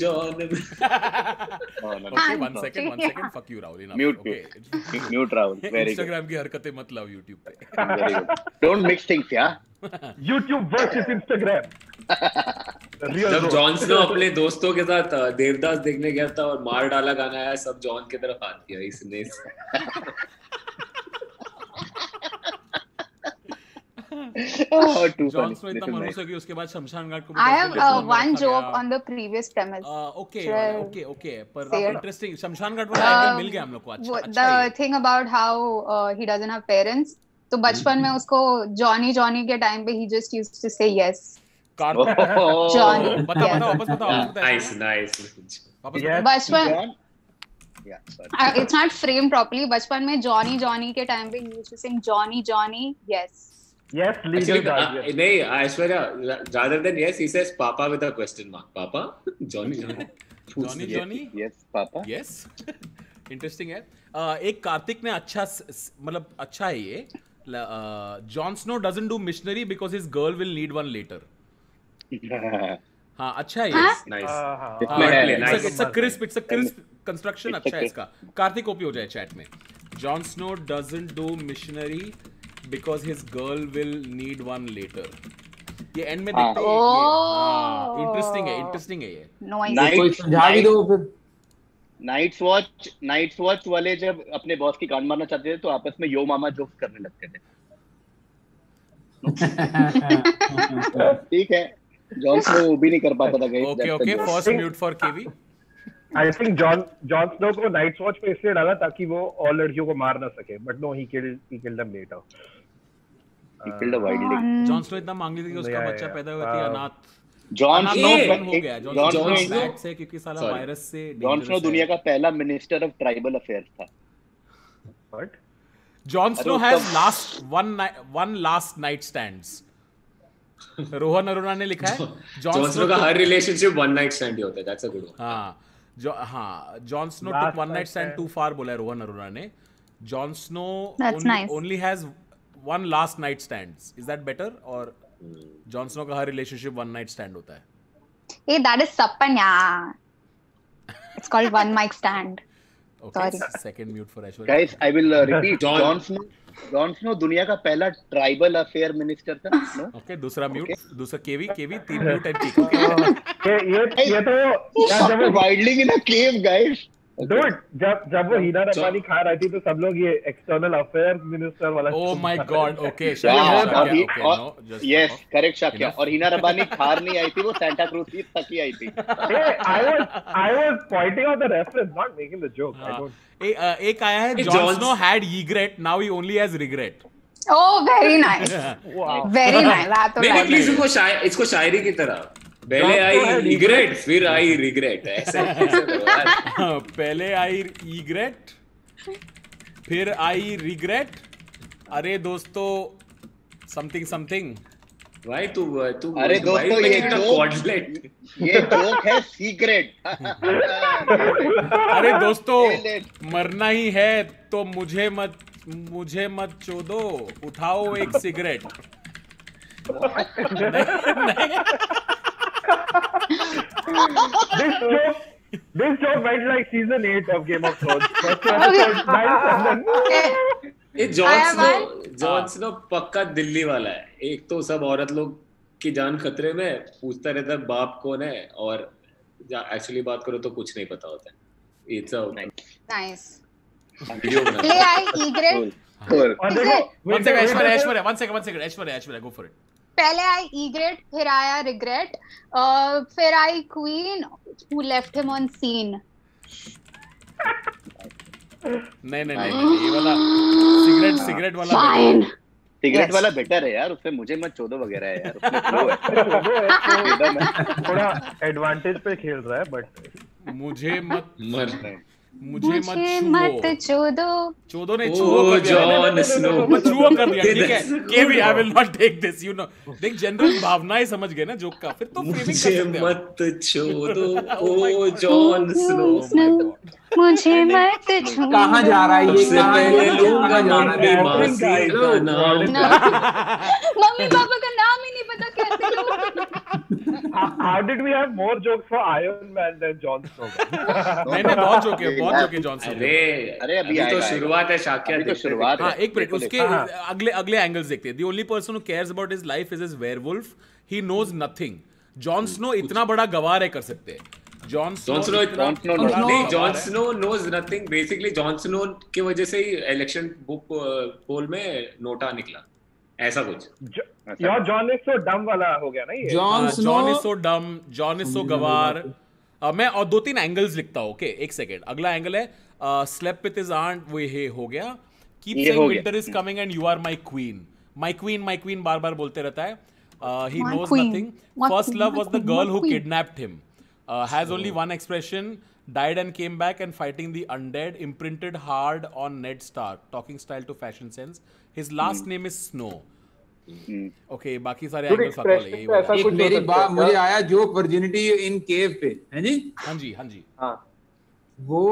one second, fuck you Rahul, enough. Mute, Okay. Mute Rahul, very good. Instagram की हरकतें मत लाओ YouTube पे। Very good. Don't mix things, yeah. YouTube versus Instagram. Real जब road. Jon Snow अपने दोस्तों के साथ देवदास देखने गया था और मार डाला गाना आया, सब जॉन की तरफ हाथ किया इसने। Oh, too John funny. Snow This इतना is मनुष्य nice. है कि उसके बाद शमशान घाट को भी I डस्टबिन have के अंदर one रखा joke गया। on the previous premise. Okay, Sure. okay, पर Say it. इंटरेस्टिंग शमशान घाट वाला एंगल मिल गया हम लोग को। अच्छा, अच्छा The है। thing about how he doesn't have parents. तो बचपन में उसको जॉनी के टाइम पे he just used to say yes. Kartik Johnny. बता Yes. वापस बता। नाइस वापस Yes. बता। बचपन John? Yeah, sorry. it's not framed properly. बचपन में जॉनी के टाइम पे he used to sing Johnny, yes. Yes, legal Actually, guardian. नहीं, Aishwarya, rather than yes, he says Papa with a question mark. Papa? Johnny? Johnny? Yes, Papa. Yes. Interesting है। एक कार्तिक ने अच्छा मतलब अच्छा है ये। John Snow doesn't do missionary because his girl will need one later. हाँ अच्छा है ये. Nice It's a crisp construction. अच्छा है इसका. कार्तिक ओपी हो जाए chat में. Jon Snow doesn't do missionary because his girl will need one later. ये एंड में देखते हैं. हाँ इंटरेस्टिंग है ये. कोई समझा भी दो फिर. नाइट्स वॉच वाले जब अपने बॉस की गांड मारना चाहते थे तो आपस में यो मामा जोक्स करने लगते थे. ठीक है, जॉन स्नो वो भी नहीं कर पाता था guys. Okay first mute for KV. I think John Snow को नाइट्स वॉच पे इसलिए डाला ताकि वो और लड़कियों को मार ना सके, but no he killed them later. He killed a wildling. John Snow इतना मांग ली थी उसका बच्चा पैदा हुआ थी अनाथ. जॉन स्नो हो गया. जॉन स्नो से क्योंकि साला वायरस से. जॉन स्नो दुनिया का पहला मिनिस्टर ऑफ ट्राइबल अफेयर्स था. What? Jon Snow has one last night stands. Rohan Arora ने लिखा है. Jon Snow का हर रिलेशनशिप वन नाइट स्टैंड ही होता है. That's a good one. हाँ Jon Snow took one night stand too far बोला है रोहन अरोड़ा ने. Jon Snow only has one last night stands. Is that better or Jon Snow का हर relationship one night stand होता है? Hey, that is Sapanya. It's called one mic stand. Okay, second mute for Aishwarya. Guys, I will repeat. Jon Snow दुनिया का पहला tribal affair minister था. Okay, दूसरा mute. दूसरा केवी 3 mute and ठीक. ये तो जब वाइल्डिंग इन अ केव गाइस. Dude, जब वो हीना रब्बानी खा रही थी तो सब लोग ये एक्सटर्नल अफेयर मिनिस्टर वाला. Oh my God, okay. Yes, correct Shakya. और हीना रब्बानी खार नहीं आई थी, वो सांता क्रूज तक ही आई थी. I was pointing out the reference, not making the joke. एक आया है Jon Snow had egret, now he only has regret. Oh, very nice. Wow. Very nice. नहीं प्लीज इसको शायरी की तरह. पहले आई रिग्रेट फिर आई रिग्रेट. ऐसे पहले आई रिग्रेट फिर आई रिग्रेट. अरे दोस्तों समथिंग. भाई तू अरे दोस्तों ये जोक है सीक्रेट. अरे दोस्तों मरना ही है तो मुझे मत चोदो. उठाओ एक cigarette. This joke went like season 8 of Game of Thrones. First episode, 9 ये जॉन स्नो पक्का दिल्ली वाला है. एक तो सब औरत लोग की जान खतरे में पूछता रहता है बाप कौन है, और एक्चुअली बात करो तो कुछ नहीं पता होता है. It's a nice. video बना. Play I egret. One second. Aishwarya, go for it. पहले आई egret, फिर आया regret, फिर आई queen who left him on scene. नहीं ये वाला सिगरेट वाला. Fine. सिगरेट वाला बेटर है यार. उसमें मुझे मत चोदो वगैरह है यार. थोड़ा एडवांटेज पे खेल रहा है, बट मुझे मत चोदो नहीं छुओ जॉन स्नो मत छुओ कर दिया. ठीक है KV, I will not take this. You know देख जनरल भावनाएं समझ गए ना जोक का. फिर तो मुझे मत चोदो ओ जॉन स्नो. मुझे मत छुओ. कहाँ जा रहा है ये? पहले लूंगा मम्मी मासी का नाम. मम्मी पापा का नाम ही नहीं पता कैसे लोग. How did we have more jokes for Iron Man than Jon Snow? नहीं बहुत जोक है जॉन स्नो. अरे अभी तो शुरुआत है शाक्या. तो शुरुआत. हाँ एक मिनट. उसके अगले एंगल्स देखते हैं. The only person who cares about his life is his werewolf. He knows nothing. John Snow इतना बड़ा गवार है कर सकते हैं. John Snow knows nothing. Basically John Snow की वजह से ही इलेक्शन पोल में नोटा निकला. ऐसा कुछ. यार जॉन इज सो डम वाला हो गया ना ये. जॉन इज सो डम, जॉन इज सो गवार. मैं और 2-3 एंगल्स लिखता हूँ. ओके एक सेकेंड. अगला एंगल है स्लेप विद हिज आंट. वो ये हो गया. Keep saying winter is coming and you are my queen बार बार बोलते रहता है. He knows nothing. First love was the girl who kidnapped him. Has only one expression. died and came back and fighting the undead. Imprinted hard on Ned Stark. Talking style to fashion sense. His last name is Snow. Okay, बाकी सारे angles आपको लगे. एक मेरी बात मुझे आया joke virginity इन केव पे है जी. हाँ जी. वो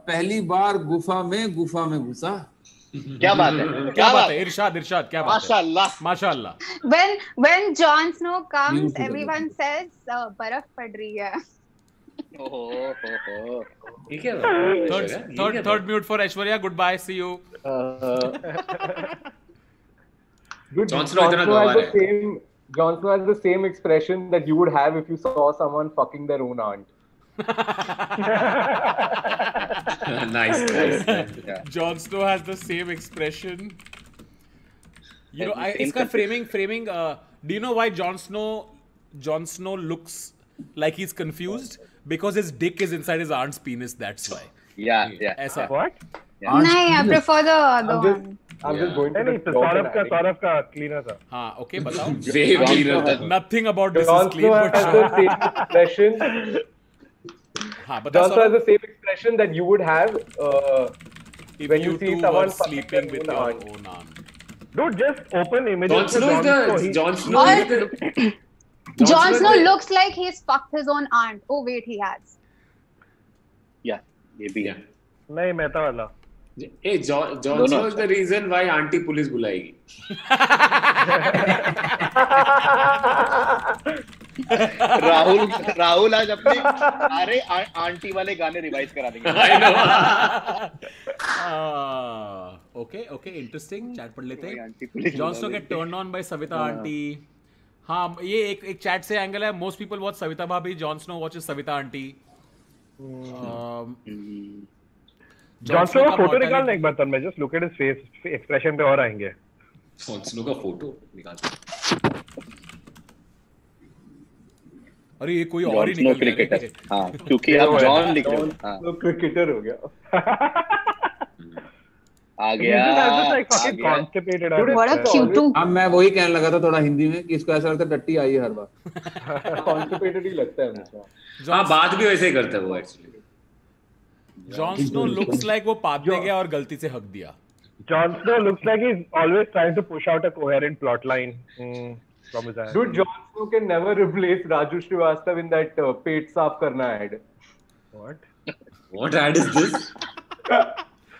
पहली बार गुफा में घुसा. क्या बात है, क्या बात है इरशाद क्या बात है, माशाल्लाह माशाल्लाह। When Jon Snow comes, Beautiful. everyone says बर्फ पड़ रही है. ओहो ये क्या बात है? Third mute for Aishwarya, good bye, see you. Dude, Jon Snow इतना गंवार है। Jon Snow has the same expression that you would have if you saw someone fucking their own aunt. Nice. Jon Snow has the same expression. You know, Same इसका framing. Do you know why Jon Snow looks like he's confused? Because his dick is inside his aunt's penis. That's why. yeah ऐसा। What? नहीं, I prefer the other one. I'm just going to नहीं, तो सौरभ का cleaner था. हाँ, okay, बताओ। Way cleaner था। Nothing about this Jon is clean, Snow but has sure. the same expression. हाँ, बता Jon Snow has Saurabh. the same expression that you would have If when you see two someone were fucking sleeping their with own your aunt. own aunt. Dude, just open images. Jon Snow is the Jon Snow Or- is the Jon Snow is the- looks like he's fucked his own aunt. Oh wait, he has. ये भी है। नहीं, मेहता वाला. Hey, Jon दोनों Snow is the reason why aunty police बुलाएगी। राहुल आज अपने सारे आंटी वाले गाने रिवाइज करा देंगे। I know. Okay, interesting. Chat पढ़ लेते हैं। Aunty police Jon Snow get turned on by Savita aunty. हाँ, ये एक चैट से एंगल है। Most people watch Savita भाभी. Jon Snow watches Savita aunty. Jon Snow का फोटो निकालना एक बार तब मैं just look at his face expression पे और आएंगे. Jon Snow का फोटो निकाल। अरे ये कोई और ही जॉन स्नो निकल गया क्रिकेटर। है। हाँ, क्योंकि आप जॉन लिख रहे हो। हाँ, तो क्रिकेटर हो गया. आ He's गया just like आ fucking गया। constipated. What a cute. अब मैं वही कहने लगा था थोड़ा हिंदी में कि इसको ऐसा लगता है टट्टी आई है हर बार। Constipated ही लगता है मुझे. हाँ, बात भी वैसे ही करता है वो actually. Jon Snow looks like वो पादने गया और गलती से हक दिया। Jon Snow looks like he's always trying to push out a coherent plot line from his ad. Dude, Jon Snow can never replace Raju Srivastava in that पेट साफ करना ad. What? What ad is this?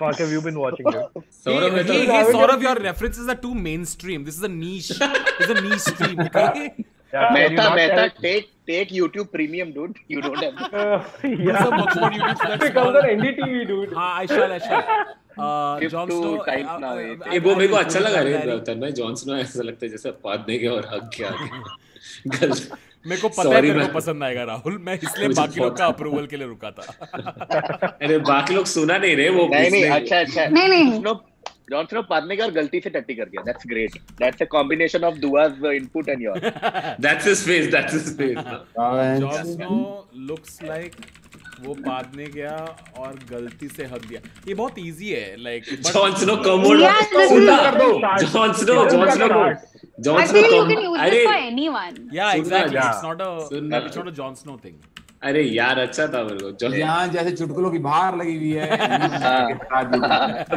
Fuck have you been watching, dude? Saurabh है तो Hey, Saurav, your references are too mainstream. This is a niche. This is a niche stream, okay? Yeah, can you not Mehta, tell- take YouTube Premium, dude. You don't have. Do yeah. some Oxford YouTube so that's Becomes small. an NDTV, dude. हाँ, I shall. Skip Jon to Snow. times now, ये वो मेरे को अच्छा लगा रे तन्मय। Jon Snow ऐसा लगता है जैसे पादने के और हक के आगे। गलत। मेरे को पता है तेरे को पसंद आएगा राहुल, मैं इसलिए मुझे बाकी लोग बहुत- का अप्रूवल के लिए रुका था। अरे बाकी लोग सुना नहीं रहे वो। नहीं इसलिए- अच्छा नहीं। जॉन स्नो पादने का और गलती से टट्टी कर दिया। That's great. That's a combination of Dua's input and yours. That's his face. That's his face. Jon Snow looks like वो पादने गया और गलती से हक दिया। ये बहुत इजी है, like Jon Snow commode Yeah, this is- सुनना कर दो। Jon Snow I feel you can use अरे it for anyone. yeah, exactly. Yeah. It's not a Jon Snow thing. अरे यार अच्छा था मेरे को। यहाँ जैसे चुटकुलों की बाहर लगी हुई है।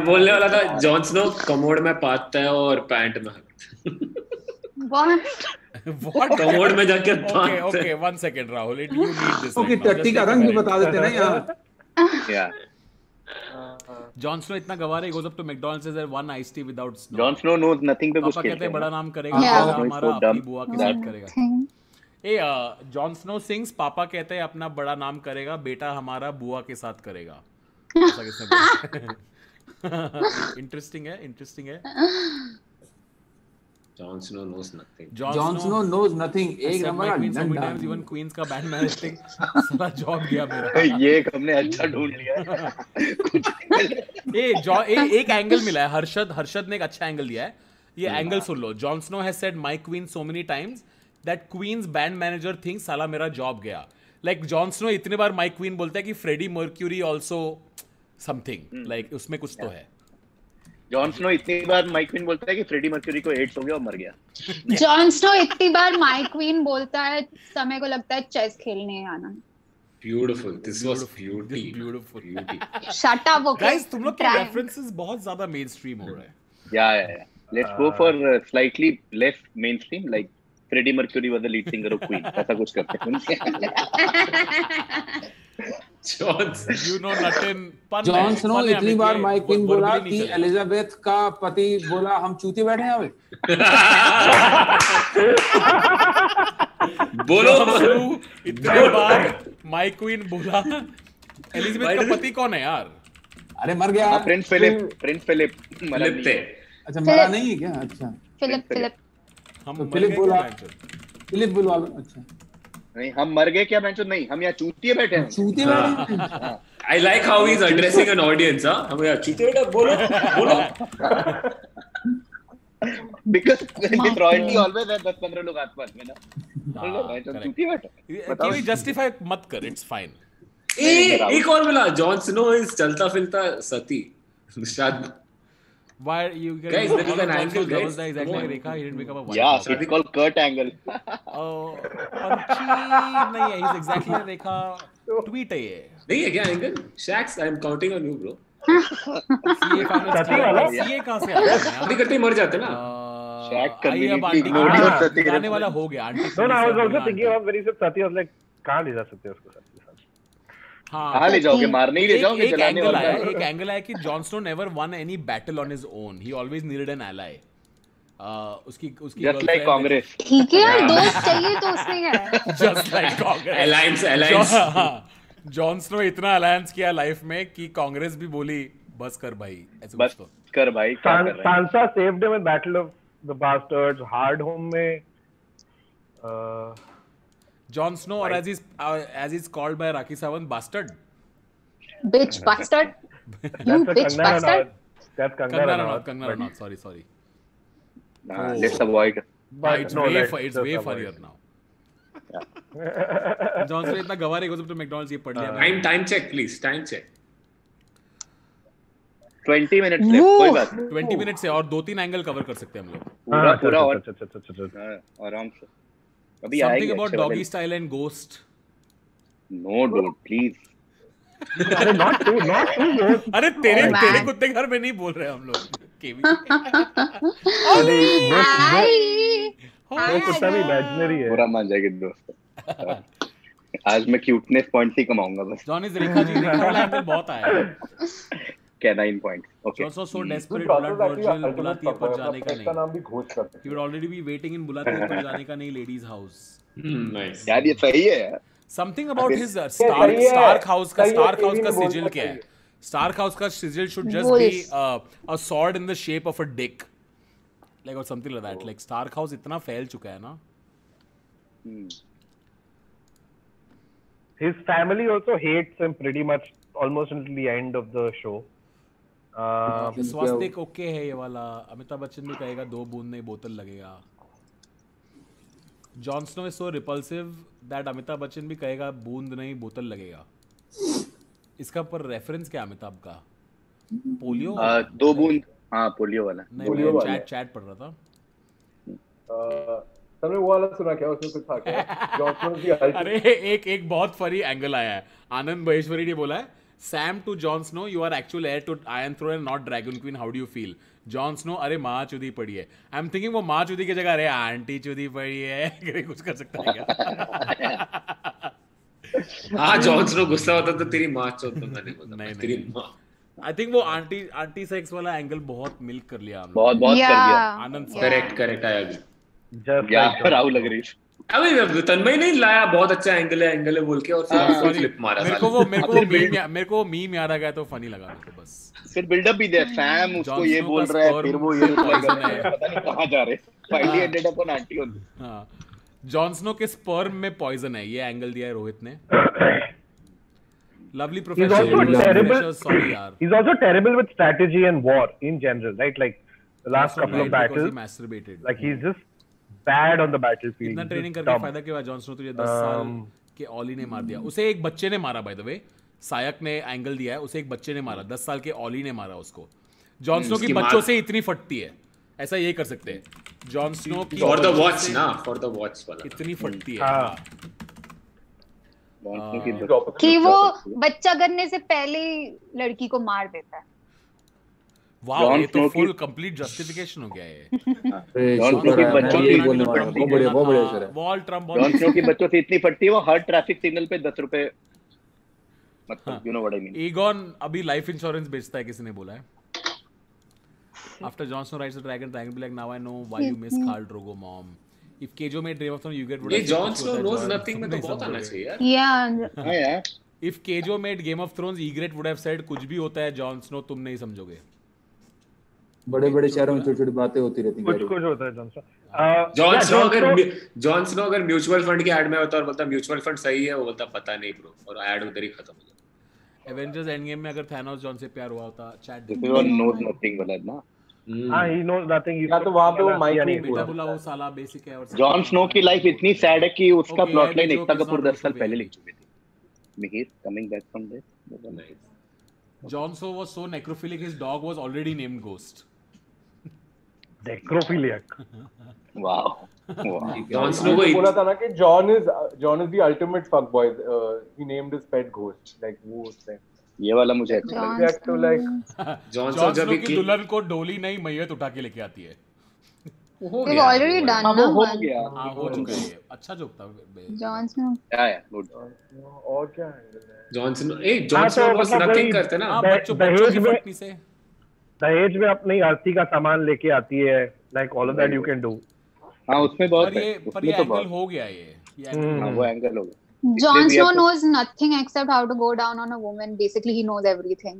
बोलने वाला था जॉन स्नो कमोड में पादता है और पैंट में What? What? कमोड में जाके Okay, पादता okay, है। 1 second, Rahul. You need this. Okay, right now. टट्टी Just का take a रंग भी minute. बता देते ना यहाँ। Yeah. Jon Snow इतना गवार है, he goes up to McDonald's says that one iced tea without snow. Jon Snow knows nothing पे कुछ पापा कहते हैं बड़ा नाम करेगा, Yeah. बेटा हमारा So dumb. अपनी बुआ के साथ करेगा। Jon Snow sings, पापा कहते हैं अपना बड़ा नाम करेगा, बेटा हमारा बुआ के साथ करेगा। ऐसा किसने बोला? Interesting है। John Snow knows nothing. John Snow knows nothing. एक Except नंबर my का queen so many डंडा। times, even queens का band managing सारा जॉब गया मेरा। ये हमने अच्छा ढूंढ लिया। एक एंगल मिला है। हर्षद ने एक अच्छा एंगल दिया है। ये एंगल सुन लो। John Snow has said my queen so many times that queen's band manager thinks साला मेरा जॉब गया। लाइक जॉन स्नो इतने बार माय क्वीन बोलता है कि Freddie Mercury also something, like उसमें कुछ तो है। जॉन स्नो इतनी बार माइक क्वीन बोलता है कि फ्रेडी मर्क्यूरी को एड्स हो गया और मर गया। Jon Snow इतनी बार माय क्वीन बोलता है, समय को लगता है चेस खेलने आना। Beautiful. This was beauty. Beautiful. Beauty. Shut up, okay? Guys तुम लोग के Try. रेफरेंसेस बहुत ज्यादा मेनस्ट्रीम हो रहे हैं। Yeah. Let's go for slightly less mainstream, like Freddie Mercury was the lead singer of Queen. ऐसा कुछ करते हैं। You know Natin pun Jon Snow fun है इतनी हमें बार कि माइक क्वीन बोला verbally नहीं कि चलेगा। एलिजाबेथ का पति बोला हम चूते बैठे हैं अभी। बोलो इतने बार माइक क्वीन बोला। एलिजाबेथ का पति कौन है यार? अरे मर गया। प्रिंस फिलिप मरा फिलिप थे। नहीं है। अच्छा मरा नहीं है क्या? अच्छा फिलिप हम तो मर फिलिप गए बोला। क्या बहनचोद? फिलिप बुलवा लो। अच्छा नहीं हम मर गए क्या बेंचो? नहीं हम यहाँ चूतिए बैठे हैं। चूते बैठे हैं। I like how he's addressing an audience, हाँ? हम यार चूते बेटा बोलो बोलो। Because this royalty always है 10-15 लोग आसपास में ना। हाँ, बेंचो correct. चूतिए बैठे। कि भी justify मत कर, it's fine. एक और मिला, जॉन स्नो इज चलता फिरता सती। शायद Why you Guys, there is an angle, guys. Exactly Come on. Rekha, he didn't become a wife. Yeah, it's called Kurt Angle. Oh, Panchi नहीं है, he's exactly a Rekha tweet है ये। नहीं है क्या angle? Shacks, I am counting on you bro. CA कहाँ से आ गया? अभी करते ही मर जाते ना। Shaq आइए अब conveniently aunty ignored your Sati गाने reference. वाला हो गया। Aunty No, I was also thinking of when he said Sati, I was like, कहाँ ले जा सकते हैं उसको? कहाँ ले जाओगे? मारने ही ले जाओगे? एक जलाने एंगल वाला आया, है। एक एंगल आया कि Jon Snow never won any battle on his own. He always needed an ally. उसकी Just like girlfriend- Congress. ठीक है यार, दोस्त चाहिए तो उसमें क्या है? Just like Congress. Alliance। John Snow इतना अलायंस किया लाइफ में कि कांग्रेस भी बोली बस कर भाई, ऐसे बस कुछ तो। कर भाई क्या कर रहे हैं? Sansa saved him in Battle of the Bastards. Hard Home में Jon Snow or as he's called by Rakhi Sawant, bastard. Bitch bastard. You that's a bitch Kangana bastard. Ranaut. That's Kangana Kangana Ranaut, Ranaut. sorry. Nah, let's avoid. But It's no, way let's it's just way avoid. funnier now. Jon Snow इतना गवार है, तो McDonald's ये पढ़ लिया मैंने। Time check please, time check. 20 minutes left, कोई बात नहीं। 20 मिनट से और 2-3 एंगल कवर कर सकते हैं हम लोग। पूरा और अच्छा। हाँ, आराम से। अभी Something आएंगे about अच्छे doggy वाले। style and ghost. No, dude, please. अरे not too much. अरे तेरे man. तेरे कुत्ते घर में नहीं बोल रहे हम लोग। केवी। वो कुत्ता भी imaginary है. पूरा मान जाएगी दोस्त। आज मैं क्यूटनेस पॉइंट्स ही कमाऊंगा बस। जॉन इज रेखा जी, रेखा वाला एंगल बहुत आया है। Canine points. Okay. जॉन सो desperate Process blood actually virgin ultimate बुलाती है पर purpose. जाने का इसका नहीं। नाम भी घोष करते He would already be waiting in बुलाती है पर जाने का नहीं ladies house. नाइस। यार ये सही है यार। Something about his सही है, Stark House का सही है, Stark House केवी का ने बोल sigil दिया क्या है? सही है। Stark House का sigil should just be a sword in the shape of a dick, like or something like that. Like Stark House इतना फैल चुका है ना। His family also hates him pretty much almost until the end of the show. Swastik okay है ये वाला। अमिताभ बच्चन भी कहेगा 2 बूंद नहीं बोतल लगेगा। John Snow is so repulsive that Amitabh Bachchan भी कहेगा बूंद नहीं बोतल लगेगा। इसका पर रेफरेंस क्या अमिताभ का? पोलियो? 2 बूंद, हाँ पोलियो वाला। नहीं, पोलियो मैं वाला। चैट पढ़ रहा था। तुमने वो वाला सुना क्या? उसमें कुछ था क्या? जॉनसन की अरे एक बहुत फनी एंगल आया है। आनंद महेश्वरी ने बोला है, Sam to Jon Snow, you are actual heir to Iron Throne and not Dragon Queen. How do you feel? Jon Snow, अरे माँ चुदी पड़ी है। I'm thinking वो माँ चुदी की जगह अरे आंटी चुदी पड़ी है। कुछ कर सकता है क्या? हाँ, जॉन स्नो गुस्सा होता तो तेरी माँ चोद तो मैंने बोला। नहीं, तेरी नहीं। माँ। I think वो आंटी सेक्स वाला एंगल बहुत मिल्क कर लिया हमने। बहुत कर दिया। आनंद करेक्ट आई एग्री। Just क्या like राहुल लग रही है। अबे तन्मय नहीं लाया, बहुत अच्छा एंगल है बोल के और फिर उसको फ्लिप मारा। मेरे को मीम याद आ गया तो फनी लगा मेरे को बस। फिर बिल्डअप भी दे, सैम उसको Jon ये Snow बोल का रहा है, sperm फिर वो ये रिप्लाई कर poison रहा है, है। पता नहीं कहाँ जा रहे। Finally ended up on aunty only. हाँ, जॉन स्नो के स्पर्म में पॉइजन है, ये एंगल दिया है रोहित ने। Lovely He's professor. also terrible. Sorry यार। He's also terrible with strategy and war in general, right? Like the last couple of battles, masturbated. like he's just bad on the battlefield. इतना He's training just करके dumb. फायदा क्या हुआ? Jon Snow तुझे 10 साल के ऑली ने मार दिया। उसे एक बच्चे ने मारा, बाय द वे। सायक ने एंगल दिया है, उसे एक बच्चे ने मारा। 10 साल के ऑली ने मारा उसको। जॉन स्नो की उसकी बच्चों मार- से इतनी फटती है, ऐसा ये कर सकते हैं। जॉन स्नो की फॉर द बच्चों वॉच से ना, फॉर द वॉच वाला। इतनी फटती है। हाँ। कि वो बच्चा करने से पहले ही लड़की को मार देता है। वाह, जॉन ये तो स्नो की- फुल कंप्लीट जस्टिफिकेशन हो गया है। जॉन स्नो की बच्चों यही की बोलने वाला था। बहुत बढ़िया सर है। वॉल ट्रम्प जॉन स्नो की बच्चों से इतनी फटती है, वो हर ट्रैफिक सिग्नल पे 10 रुपए मतलब you know what I mean. Aegon अभी लाइफ इंश्योरेंस बेचता है, किसी ने बोला है. After Jon Snow rides the dragon be like, now I know why you miss Khal Drogo, mom. If Keijo made Game of Thrones, you get what I ये Jon Snow knows nothing में तो बहुत आना चाहिए यार. Yeah. हाँ यार. If Keijo made Game of Thrones, Ygritte would have said कुछ भी होता है Jon Snow तुम नहीं समझोगे. बड़े-बड़े शहरों में छोटी-छोटी बातें होती रहती हैं. कुछ होता है जॉन स्नो. जॉन स्नो अगर म्यूचुअल फंड के ऐड में होता और बोलता म्यूचुअल फंड सही है, वो बोलता पता नहीं ब्रो, और ऐड उधर ही खत्म हो जाता. एवेंजर्स एंड गेम में अगर थैनोस जॉन से प्यार हुआ होता, चैट Everyone knows nothing वाला है ना. हाँ, he knows nothing. या तो वहाँ पे वो माइक नहीं बेटा बोला वो साला बेसिक है. और जॉन स्नो की लाइफ इतनी सैड है कि उसका Okay, plot line I mean, Ekta joke is Kapoor not 10 साल good पहले way. लिख चुके थे. Mihir coming back from this. Jon Snow was so necrophilic, his dog was already named Ghost. Necrophiliac. Wow. Jon Snow वो को बोला था ना कि John is the ultimate fuckboy. He named his pet Ghost. Like वो उसने. ये वाला मुझे अच्छा Jon React to like John Jon snow Snow जब की दुल्हन को डोली नहीं मैयत उठा के लेके आती है. हो We've गया already done हाँ, ना वो हो one. गया. हाँ हो चुका है ये. अच्छा जोक था. Jon Snow. Yeah, good. और क्या है? जॉन स्नो जॉन हाँ, स्नो तो बस मतलब नथिंग वही- करते ना. हाँ दहेज बच्चों की में- फटनी से. दहेज में अपनी आरती का सामान लेके आती है. Like all of that you can do. हाँ उसमें बहुत पर है. ये उसमें तो एंगल बहुत. हो गया ये angle हाँ वो एंगल हो गया. Jon भी Snow आपको- knows nothing except how to go down on a woman. Basically, he knows everything.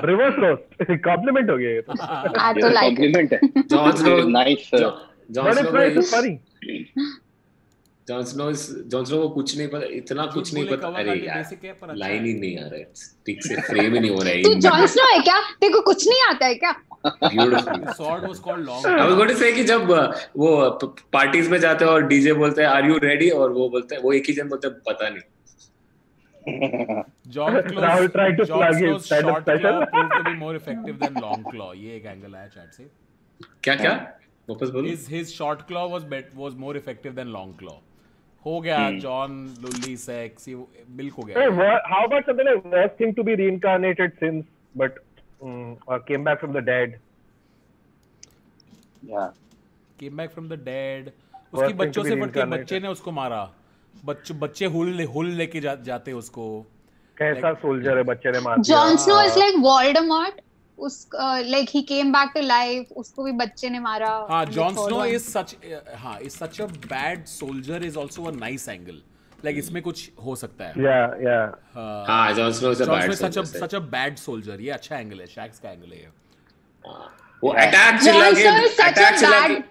Reverse roast. Compliment हो गया ये तो. I ये to तो like it. compliment है. Jon Snow Nice. John But snow it's nice, it's funny. John Snow को कुछ नहीं पता, इतना कुछ नहीं बोले पता. कवा अरे काटे यार basic है, पर अच्छा लाइन है. ही नहीं आ रहा है, ठीक से फ्रेम ही नहीं हो रहा है. तू Jon Snow है क्या? तेरे को कुछ नहीं आता है क्या? Beautiful. Sword was called long. I was going to say कि जब वो पार्टीज में जाते हैं और डीजे बोलते हैं आर यू रेडी, और वो बोलते हैं, वो एक ही जन बोलते हैं पता नहीं. John Rahul tried to plug his Snow's stand-up short claw special. proved to be more effective than long claw. ये एक एंगल आया चैट से. क्या वापस बोलो. His short claw was more effective than long claw. हो गया जॉन लुल्ली सेक्स, ये मिल्क हो Hey, गया. how about something like worst thing to be reincarnated since, but came back from the dead? Yeah. Came back from the dead. Worst उसकी thing बच्चों to be से बढ़ के reincarnated. बच्चे ने उसको मारा. बच्चे हुल लेके जाते उसको. कैसा सोल्जर है, बच्चे ने मार दिया. Jon Snow is like Voldemort. Like he came back to life. उसको भी बच्चे ने मारा. हाँ, The Jon third Snow one. is such a bad soldier is also a nice angle. Like इसमें कुछ हो सकता है. Yeah. हाँ, John Snow is a Jon bad Snow is soldier. such a bad soldier. ये अच्छा एंगल है. Shacks का एंगल है ये. वो अटैक Jon चिल्ला Snow is के such अटैक a चिल्ला के bad.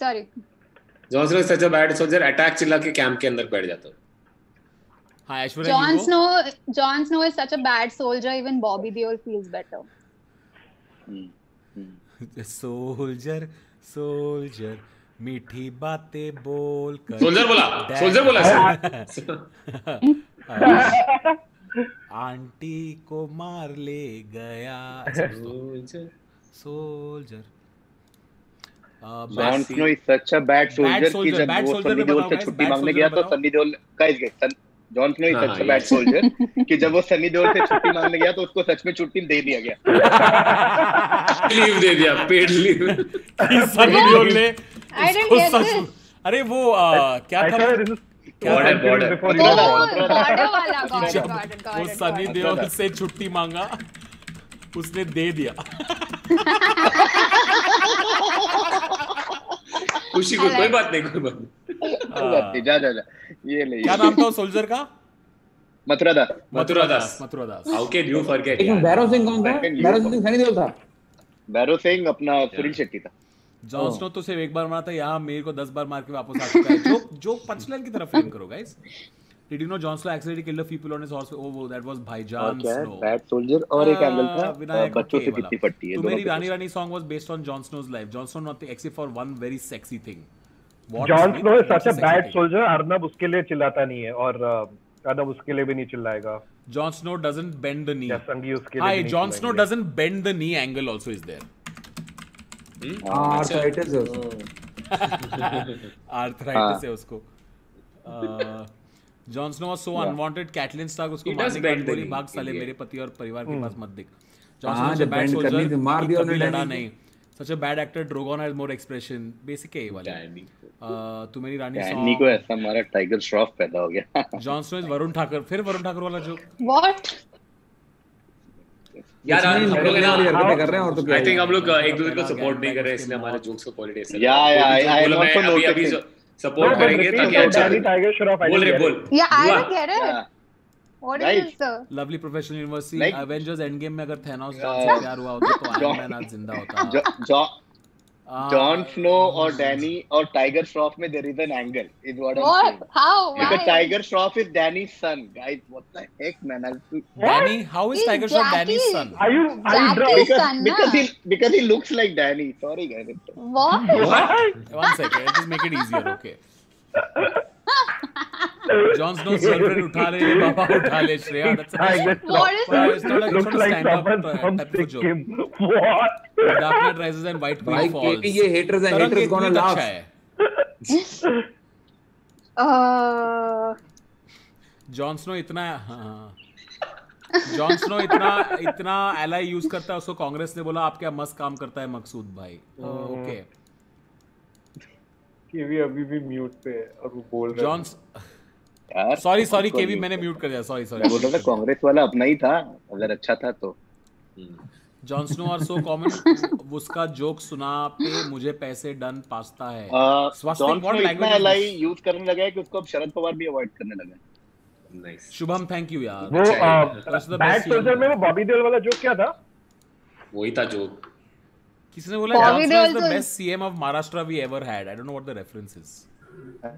Sorry. John Snow is such a bad soldier, attack चिल्ला के कैंप के अंदर बैठ जाता है. हाँ Aishwarya Jon Snow is such a bad soldier. Even Bobby Deol feels better. Soldier मीठी बातें बोल कर. सोल्जर बोला. आंटी को मार ले गया. Soldier. Jon Snow is such a bad soldier कि जब bad वो soldier सनी में देओल बताओ से guys, छुट्टी bad मांगने soldier गया में तो बताओ. Sunny Deol guys Jon Snow is हाँ, such a bad soldier कि जब वो सनी देओल से छुट्टी मांगने गया तो उसको सच में छुट्टी दे दिया गया. लीव दे दिया, पेड लीव. सनी देओल ने I didn't उसको get सच- this. अरे वो क्या था This is Border. before Oh, you were born. border वाला. Got it. वो सनी देओल से छुट्टी मांगा, उसने दे दिया. खुशी को कोई बात नहीं. कोई बात नहीं, जा ये ले. क्या नाम था उस सोल्जर का? Mathura Das. Mathura Das. How can you forget. लेकिन भैरव सिंह कौन था? भैरव सिंह सनी देओल था. भैरव सिंह अपना सुनील शेट्टी था. जॉन स्नो तो सिर्फ एक बार मारा था, यहाँ मेरे को 10 बार मार के वापस आ चुका है. जो पंचलाइन की तरफ फ्रेम करो guys. Did you know Jon Snow accidentally killed a few people on his horse? Oh, that was Bhaijan और क्या है Snow. Bad soldier. और एक एंगल था विनायक बच्चों ओके से वाला. कितनी फटती है. तो दोनों मेरी पे. रानी रानी song was based on Jon Snow's life. Jon Snow not except for one very sexy thing. What Jon is Snow is it? such a What's the bad sexy thing? soldier. Arnab उसके लिए चिल्लाता नहीं है और अर्नब उसके लिए भी नहीं चिल्लाएगा. Jon Snow doesn't bend the knee. या संगी उसके लिए Hi, भी नहीं Jon Snow चिल्लाएंगे. doesn't bend the knee angle also is there. Arthritis है उसको. Arthritis है उसको. Jon Snow was so unwanted. Catelyn Stark उसको He does मारने के बाद bend the बोली knee, भाग साले idiot. मेरे पति और परिवार के पास मत दिख. Jon हाँ, Snow जब bad bend soldier, करनी थी, मार दिया कभी उन्होंने लड़ा डैनी नहीं. Such a bad actor. Drogon has more expression. Basic है ये वाली. Danny. तू मेरी रानी डैनी को ऐसा हमारा टाइगर श्रॉफ पैदा हो गया. John Snow is Varun Thakur. फिर वरुण ठाकुर वाला जोक. What? यार हम लोग ना हरकतें कर रहे हैं और तो क्या आई थिंक हम लोग एक दूसरे को सपोर्ट नहीं कर रहे इसलिए हमारे जोक्स को क्वालिटी ऐसा या आई वांट टू अभी सपोर्ट करेंगे ताकि अच्छा टाइगर श्रॉफ बोल रे बोल. Yeah, I don't get it. What Right. is the? Lovely professional university. Like- Avengers end game में अगर थैनोस जॉन से प्यार हुआ होता तो आयरन मैन आज जिंदा होता. जॉन स्नो और डैनी और टाइगर श्रॉफ में there is an angle is what I am What? सेइंग. How? Because Why? Tiger Shroff is Danny's son, guys. What the heck, man? Danny, how is He's Tiger Shroff Jackie. Danny's son? Are you drunk? Jackie's son, Because he looks like Danny. Sorry, guys. What? One second, just make it easier, okay? Jon Snow's girlfriend उठा ले, पापा उठा ले, Shreya. That's a Tiger What is Shroff it's not like looks like stand-up someone from type of joke. Sikkim. What? Dark Knight Rises and White भाई Queen Falls. KP ये haters हैं, तरंग haters एक gonna tweet laugh. अच्छा है. John Snow इतना John Snow इतना एलाई यूज करता है, उसको कांग्रेस ने बोला आप क्या मस्त काम करता है मकसूद भाई. ओके. केवी अभी भी म्यूट पे है और वो बोल रहा जॉन यार, सॉरी केवी मैंने म्यूट कर दिया. सॉरी मैं बोल रहा था कांग्रेस वाला अपना ही था, अगर अच्छा था तो. John Snow are so common. उसका जोक सुना पे मुझे पैसे डन पास्ता है. जॉन स्नो इतना एलाई यूज करने लगा है कि उसको अब शरद पवार भी अवॉइड करने लगा है. नाइस. शुभम थैंक यू यार. वो That's the bad best soldier CM. में वो बॉबी देओल वाला जोक क्या था? वही था जोक. किसने बोला Bobby Jon Snow is Deol the तो- best CM of Maharashtra we ever had. I don't know what the reference is.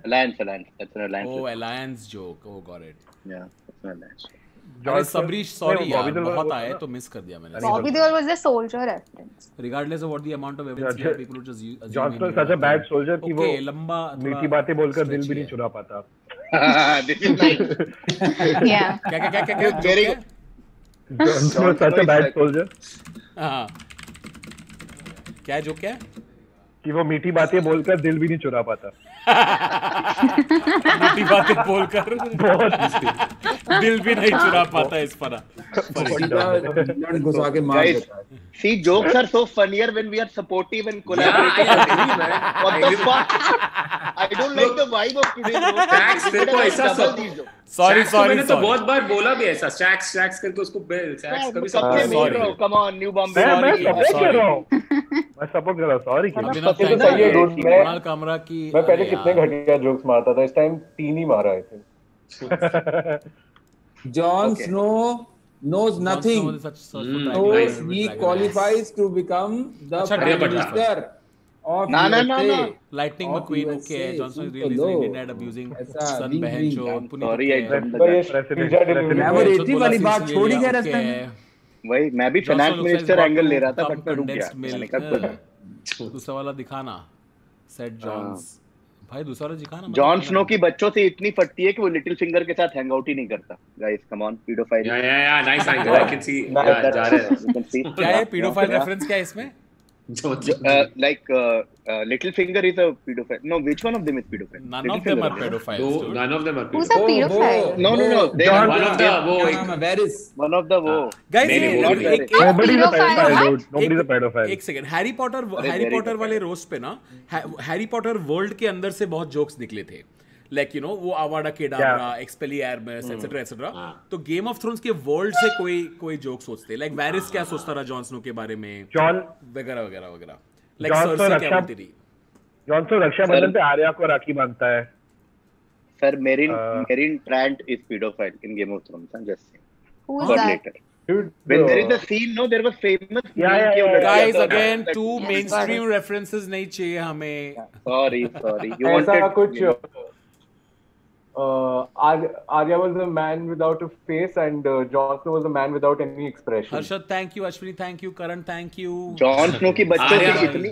Alliance. That's an alliance. Oh, alliance joke. Oh, got it. Yeah, that's an alliance. अरे Sabarish sorry यार, बॉबी देओल बहुत वाला आए था तो miss कर दिया मैंने. Bobby Deol was the soldier reference. Regardless of what the amount of evidence Yeah, people would just use. Jon Snow such a bad soldier कि वो Okay, लंबा मीठी बातें बोलकर दिल भी नहीं चुरा पाता. This is nice. Yeah. क्या Very joke good. Jon Snow such a bad soldier है? हाँ. क्या जोक क्या? कि वो मीठी बातें बोलकर दिल भी नहीं चुरा पाता. मीठी बातें बोलकर दिल भी नहीं चुरा पाता इस पर. सीधा घुसा के मार Guys, देता है. see, jokes are so funnier when we are supportive and collaborative. What the fuck? I don't like the vibe of today's joke. Stacks, तेरे को ऐसा सब Sorry. मैंने तो बहुत बार बोला भी ऐसा स्टैक्स करके उसको स्टैक्स कभी सबसे sorry. बोल रहा हूँ. Come on, New Bombay. मैं Sorry, सपोर्ट sorry. कर रहा हूँ. मैं सपोर्ट कर रहा हूँ. सॉरी कि अभिनव तो thank सही है, you. dude. कुणाल कामरा की. मैं पहले अरे कितने यार. घटिया जोक्स मारता था, इस टाइम 3 ही मारा है. Jon Okay. Snow knows nothing. Jon Snow is such a So nice he dragon. qualifies to become the अच्छा, Prime Arya Minister of ना, ना, USA. ना. Lightning Of McQueen, USA, okay. Johnson is soon really तो Indian लो. dad abusing ऐसा son wing बहन wing. जो I'm Puneet sorry, I होते हैं. don't- पर ये President- पिज्जा डिलीवरी मैं वो में रेती वाली बात छोड़ ही गया रास्ते में. वही मैं भी फाइनेंस मिनिस्टर एंगल ले रहा था, बट मैं रुक गया. मैंने कहा कोई दूसरा वाला दिखाना. Set Jons. भाई दूसरा वाला दिखाना. जॉन स्नो की बच्चों से इतनी फटती है कि वो लिटिल फिंगर के साथ हैंग आउट ही नहीं करता. Guys come on, paedophile. Yeah nice angle. I can see जा रहे हैं. क्या है पीडोफाइल रेफरेंस क्या है इसमें? Like Little Finger is a pedophile. No, which one of them is pedophile? None Little of them Finger are is. pedophiles. dude. none of them are Who's a pedophile? No. They are one of the वो क्या एक नाम है? Varys. one of the wo. Guys, नहीं, ये- नहीं, एक- Nobody is a Pedophile, pedophile, what? dude. Nobody is a pedophile. एक सेकंड. हैरी पॉटर very वाले good. रोस्ट पे ना हैरी पॉटर वर्ल्ड के अंदर से बहुत जोक्स निकले थे. लाइक यू नो वो आवाडा केडाब्रा, एक्सपेलियार्मस एटसेट्रा एटसेट्रा. तो गेम ऑफ थ्रोन्स के वर्ल्ड से कोई जोक सोचते. लाइक वैरिस क्या सोचता रहा जॉन स्नो के बारे में जॉन वगैरह वगैरह वगैरह. लाइक Jon Snow सर्सी क्या रक्षा- बोलती थी. जॉन स्नो रक्षाबंधन पे आर्या को राखी बांधता है. Sir, Meryn Trant is pedophile in Game of Thrones. I'm just saying. Who's But that? later. Dude, When there is a scene, no, there was famous. Yeah. Guys, again, two mainstream references नहीं चाहिए हमें. Sorry. You ऐसा wanted. कुछ Arya was a man without a face and Jon Snow was a man without any expression. Harshad thank you. Ashwini thank you. Karan thank you. John Snow की बच्चों आर्या से इतनी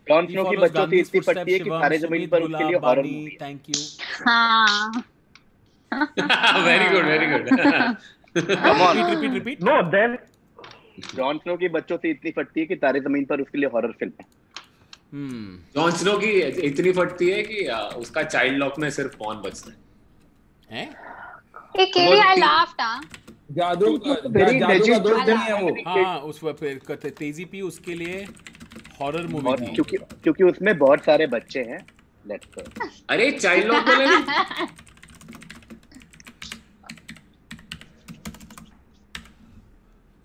John Snow की बच्चों से इतनी फटती है कि सारे जमीन पर उसके लिए हॉरर मूवी है. Thank you. हाँ. very good. Come on. Repeat. No, then John Snow की बच्चों से इतनी फटती है कि तारे जमीन पर उसके लिए हॉरर फिल्म है. जॉन स्नो की इतनी फटती है कि उसका चाइल्ड लॉक में सिर्फ पॉन बचता है. हैं? Hey, Katie, I laughed, huh? जादू very का legit दोस्त नहीं है वो. हाँ उस पे तेजी पी उसके लिए हॉरर मूवी और थी। क्योंकि उसमें बहुत सारे बच्चे हैं। Let's go. अरे चाइल्ड लॉक बोले ना।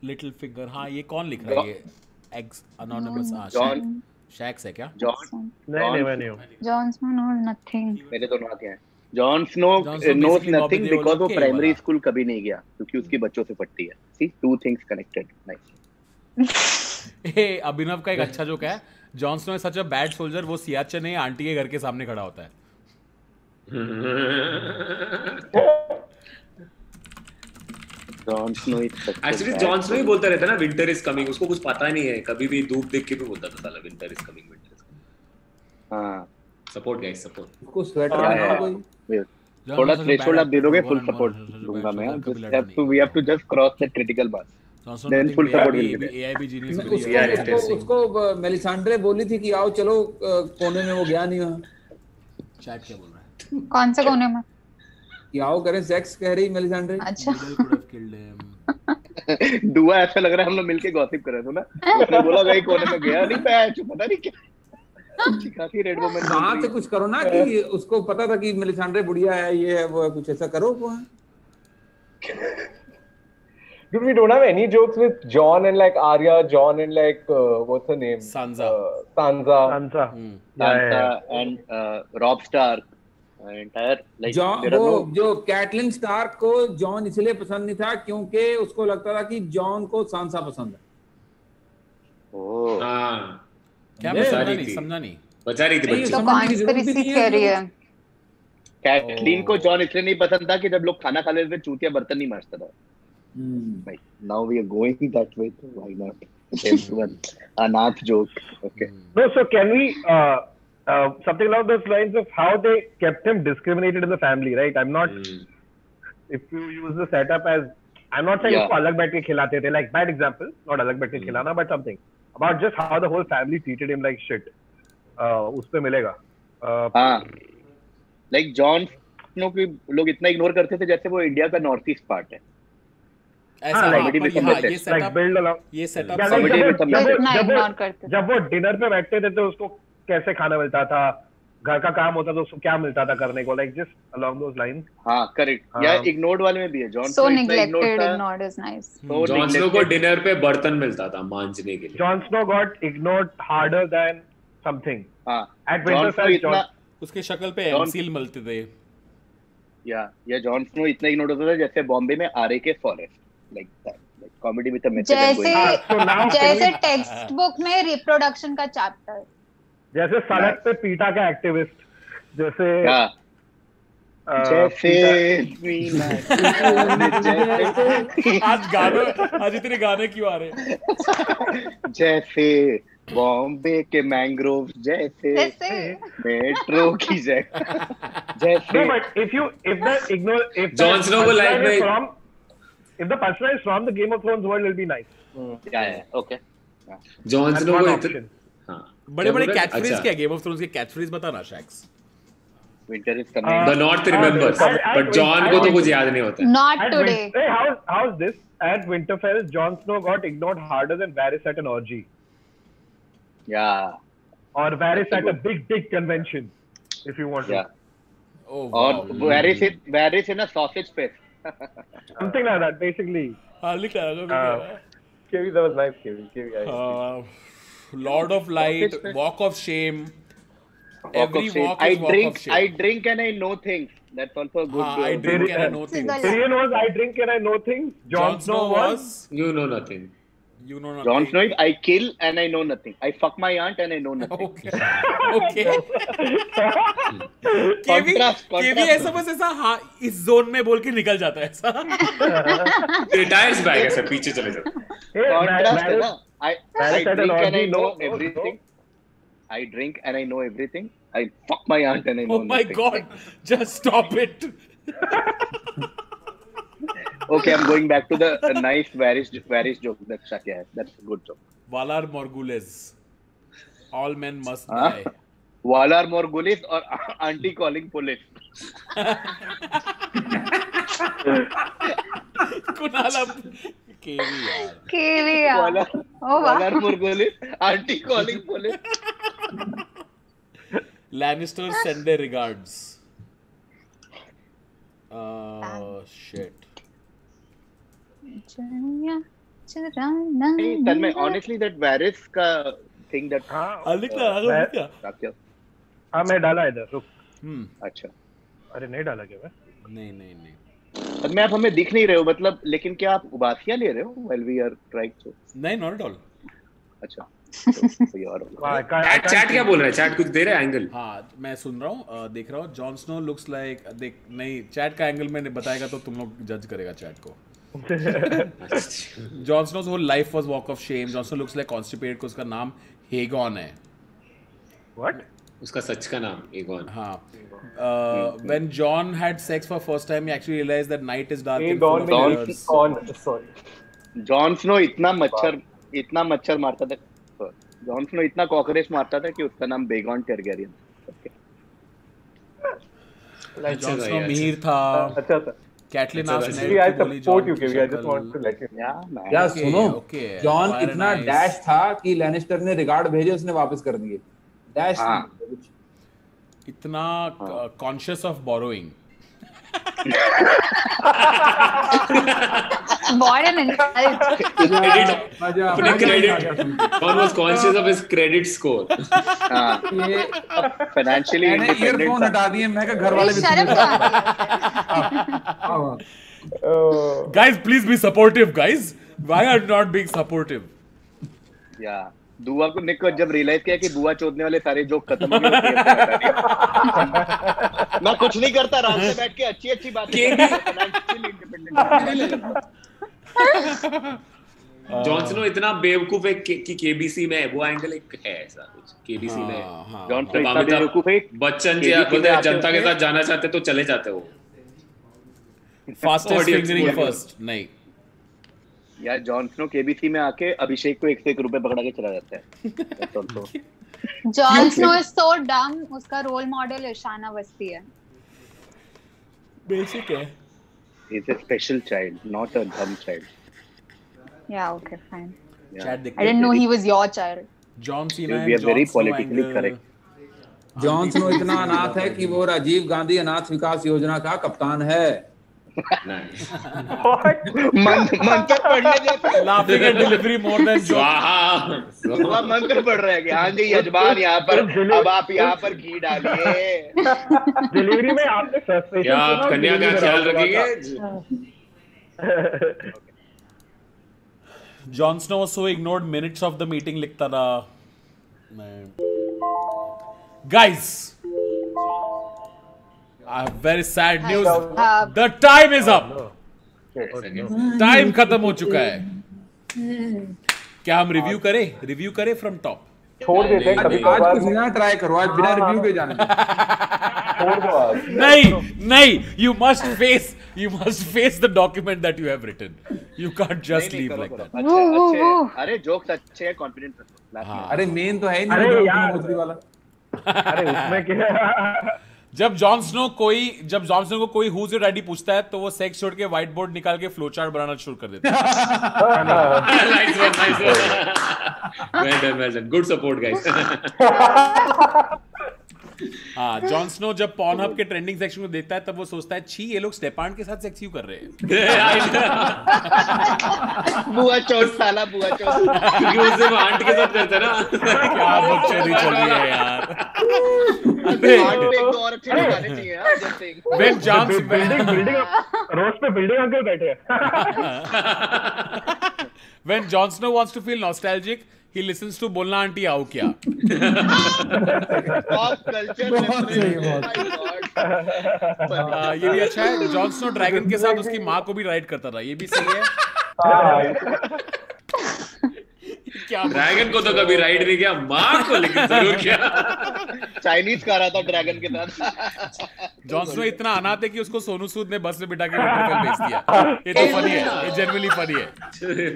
लिटिल फिंगर, हाँ ये कौन लिख रहा है ये? एग्स अनोनिमस जॉन शैक्स है क्या? जॉन नहीं मैं नहीं हूँ. Jon Snow knows nothing. मेरे दोनों हाथ हैं. Jon Snow Jon Snow knows basically nothing Bobby because वो Deol प्राइमरी वाला। स्कूल कभी नहीं गया क्योंकि उसकी बच्चों से पटती है. See, two things connected. Nice. हे अभिनव का एक अच्छा जोक है, John Snow is such a bad soldier, वो सियाचिन नहीं आंटी के घर के सामने खड़ा होता है। John Snow is such actually Jon Snow ही बोलता रहता है ना विंटर इज कमिंग, उसको कुछ पता नहीं है, कभी भी धूप देख के भी बोलता था साला winter is coming, winter is coming. हां सपोर्ट गाइस, सपोर्ट। उसको स्वेटर हाँ, पहनाओ हाँ। कोई। थोड़ा थ्रेशोल्ड आप दे दोगे, फुल सपोर्ट दूंगा मैं. We have to just cross that critical mass. Then full support will be there. AIB genius उसको मेलिसांड्रे बोली थी कि आओ चलो कोने में, वो गया नहीं वहाँ। चैट क्या बोल रहा है? कौन से कोने में? कि आओ करें सेक्स, कह रही मेलिसांड्रे। अच्छा. Middle could have killed him. दुआ ऐसा लग रहा है हम लोग मिलके गॉसिप कर रहे थे ना. उसने बोला भाई कोने में गया नहीं, पैच पता नहीं क्या. काफी रेड वुमन वहाँ से कुछ करो ना कि उसको पता था कि मेलिसांड्रे बुढ़िया है, ये है वो है, कुछ ऐसा करो वहाँ। Dude, we don't have any jokes with Jon and like Arya, Jon and like what's her name? Sansa. Sansa. Sansa. Sansa and Robb Stark. Entire like John there are वो no जो कैटलिन स्टार्क को John इसलिए पसंद नहीं था क्योंकि उसको लगता था कि जॉन को सांसा पसंद है। oh हां क्या ये समझा नहीं। बचा रही थी नहीं, बच्ची। तो समझने की जरूरत ही कॉन्स्पिरेसी नहीं है। कह रही है. कैटलीन को जॉन इसलिए नहीं पसंद था कि जब लोग खाना खा लेते थे चूतिया बर्तन नहीं मारता था. Like now we are going that way, so why not? Everyone anath joke. Okay. No, so can we something along those lines of how they kept him discriminated in the family, right? I'm not. If you use the setup as, I'm not saying Yeah. उसको अलग बैठ के खिलाते थे, like bad example, not अलग बैठ के खिलाना, but something about just how the whole family treated him like shit. उस पे मिलेगा. हाँ. Like Jon Snow को लोग इतना इग्नोर करते थे जैसे वो इंडिया का नॉर्थ ईस्ट पार्ट है. ऐसा हाँ, हाँ, like पर हाँ, ये like सेटअप build along. ये setup Yeah, Comedy with the method. इतना इग्नोर करते थे. जब वो डिनर पे बैठते थे तो उसको कैसे खाना मिलता था, घर का काम होता तो उसको क्या मिलता था करने को, like just along those lines. हाँ करेक्ट. या इग्नोर्ड वाले में भी है. जॉन So स्नो इतना इग्नोर्ड neglected, था. ignored is nice. So John Snow को neglected. डिनर पे बर्तन मिलता था मांजने के लिए। Jon Snow got ignored harder than something. हाँ. At जॉन स्नो Winterfell, इतना उसके शक्ल पे एमसील मिलते थे। या जॉन स्नो इतना इग्नोर होता था जैसे बॉम्बे में आरे के forest. Like that. Like comedy with a method. and जैसे going. so now जैसे टेक्स्ट बुक में रिप्रोडक्शन का चैप्टर. जैसे सड़क पे पीटा का एक्टिविस्ट, जैसे हाँ. जैसे आज इतने गाने क्यों आ रहे हैं? जैसे बॉम्बे के मैंग्रोव जैसे जैसे मेट्रो की जगह जैसे. No, but if Jon Snow को life में- if the punchline is from the Game of Thrones world, will be nice. Okay. John That's snow one को option. हाँ बड़े बड़े क्या बोल रहे? कैच फ्रेज अच्छा। क्या गेम ऑफ थ्रोन्स के कैच फ्रेज बताना shacks. Winter is coming. The north remembers, but John को तो कुछ याद नहीं होता है। not At today. Hey, how's this? At Winterfell, Jon Snow got ignored harder than Varys at an orgy, या or Varys That's at a good. big convention, if you want या to. Oh और Varys in a sausage fest. Something like that, basically. हाँ लिख रहा KV, that was nice. KV, guys. Lord of light, walk of shame, every walk I is walk of shame. drink and I know things. That's also a good. हाँ, I drink and I know This is things. the Tyrion was I drink and I know things. Jon Snow was You know nothing. you know Jon nothing. Snow is I kill and I know nothing. I fuck my aunt and I know nothing. Okay. Okay. KV Contrast. ऐसा बस ऐसा हाँ इस zone में बोल के निकल जाता है ऐसा। रिटायर्स बैग ऐसे पीछे चले जाते। Hey, Contrast है ना. I Varys at an drink and I orgy, know no. everything. I drink and I know everything. I fuck my aunt and I know Oh my nothing. god, just stop it. Okay, I'm going back to the nice Varys joke that Shakya has. That's a good joke. Valar Morghulis. All men must Huh? die. Valar Morghulis or auntie calling police. Kunal अब केवी यार. केवी यार. Oh wow. बोले aunty calling बोले. Lannisters send their regards. Shit. Tanmay honestly that Varys का thing that हाँ मैं डाला इधर रुक. अच्छा. अरे नहीं डाला क्या मैं? नहीं. तन्मय आप हमें दिख नहीं रहे हो मतलब लेकिन क्या आप उबासियां ले रहे हो while we are trying to? नहीं not at all. अच्छा. चैट क्या बोल रहा है? चैट कुछ दे रहा है एंगल? हाँ मैं सुन रहा हूँ, देख रहा हूँ. जॉन स्नो लुक्स लाइक देख नहीं चैट का एंगल मैंने बताएगा तो तुम लोग जज करेगा चैट को. Jon Snow's whole life was walk of shame. Jon Snow looks like constipated को उसका नाम हेगॉन है. What? उसका सच का नाम हेगॉन. हाँ. When John had sex for first time, he actually realized that night is dark and full of mirrors. John Snow इतना मच्छर मारता था. जॉन स्नो इतना कॉकरोच मारता था कि उसका नाम बेगॉन टेरगेरियन. जॉन स्नो मीर था. अच्छा था. Catelyn asked Ned I to bully support Jon you, की Kevi. I just शक्ल. want to let you know. यार Okay, सुनो, okay. जॉन Very इतना nice. डैश था कि लैनिस्टर ने रिगार्ड भेजे उसने वापस कर दिए. डैश. इतना conscious of borrowing. What an insult. अपने credit. John was conscious of his credit score. ये फाइनेंशियली मैंने ईयरफोन हटा दिए. मैं कहा घर वाले भी शर्म तो Guys, please be supportive, guys. Why are you not being supportive? या दुआ को निक को जब रियलाइज किया कि बुआ चोदने वाले सारे जोक खत्म हो गए. मैं कुछ नहीं करता, आराम से बैठ के अच्छी बातें जॉन स्नो इतना बेवकूफ है कि केबीसी में वो एंगल एक है ऐसा कुछ. केबीसी में जॉन स्नो इतना बेवकूफ है. बच्चन जी बोलते हैं जनता के साथ जाना चाहते तो चले जाते हो. Fastest fingering first. नहीं. यार जॉन स्नो केबीसी में आके अभिषेक को 1 रुपए पकड़ा के चला जाता है. Jon Snow is so dumb. उसका रोल मॉडल ईशाना अवस्थी है. Basic है. He's a special child, not a dumb child. Yeah, okay, fine. Chat I didn't know he was your child. John Cena We and are very Jon Snow politically angle. correct. John Snow इतना अनाथ है कि वो राजीव गांधी अनाथ विकास योजना का कप्तान है. मंत्र पढ़ने जैसे. Laughing at delivery more than John. वह मंत्र पढ़ रहा है कि हाँ जी यजमान यहाँ पर अब आप यहाँ पर घी डालिए. डिलीवरी में आपने सस्पेंशन क्या आप कन्या का ख्याल रखेंगे? Jon Snow was so ignored minutes of the meeting लिखता रहा. Guys, I have very sad news. The time is up. Time खत्म हो चुका है. क्या हम रिव्यू करें फ्रॉम टॉप? छोड़ देते हैं कभी आज कभार. कुछ नया ट्राई करो. आज बिना रिव्यू के जाने दो. छोड़ दो आज. नहीं. You must face the document that you have written. You can't just leave like that. अच्छे अरे जोक्स अच्छे हैं, कॉन्फिडेंट रखो. अरे मेन तो है ही अरे नहीं यार. मोदी वाला. अरे उसमें क्या. जब जॉन स्नो को कोई हुज योर डैडी पूछता है तो वो सेक्स छोड़ के व्हाइट बोर्ड निकाल के फ्लो चार्ट बनाना शुरू कर देता है. Well done. Good support, guys. हाँ, जॉन स्नो जब पॉर्नहब के ट्रेंडिंग सेक्शन को देखता है तब वो सोचता है छी ये लोग स्टेपान के साथ सेक्स क्यों कर रहे हैं. बुआ चोट साला बुआ चोट. क्योंकि उससे वो आंट के साथ करता है ना. क्या बकचोदी चल रही है यार. आंट पे एक और अच्छे गाने चाहिए यार. जस्ट When Jon बिल्डिंग रोज पे बिल्डिंग अंकल बैठे हैं. When Jon Snow wants to feel nostalgic, he listens to बोलना आंटी आओ क्या. Pop culture. ये भी अच्छा है. जॉन स्नो ड्रैगन के साथ उसकी माँ को भी राइड करता था. ये भी सही है. क्या ड्रैगन को तो कभी राइड नहीं किया, माँ को लेकिन जरूर किया। चाइनीज खा रहा था ड्रैगन के साथ। जॉन स्नो इतना अनाथ है कि उसको सोनू सूद ने बस में बिठा के विंटरफेल भेज दिया। ये तो फनी है, ये जेन्युइनली फनी है,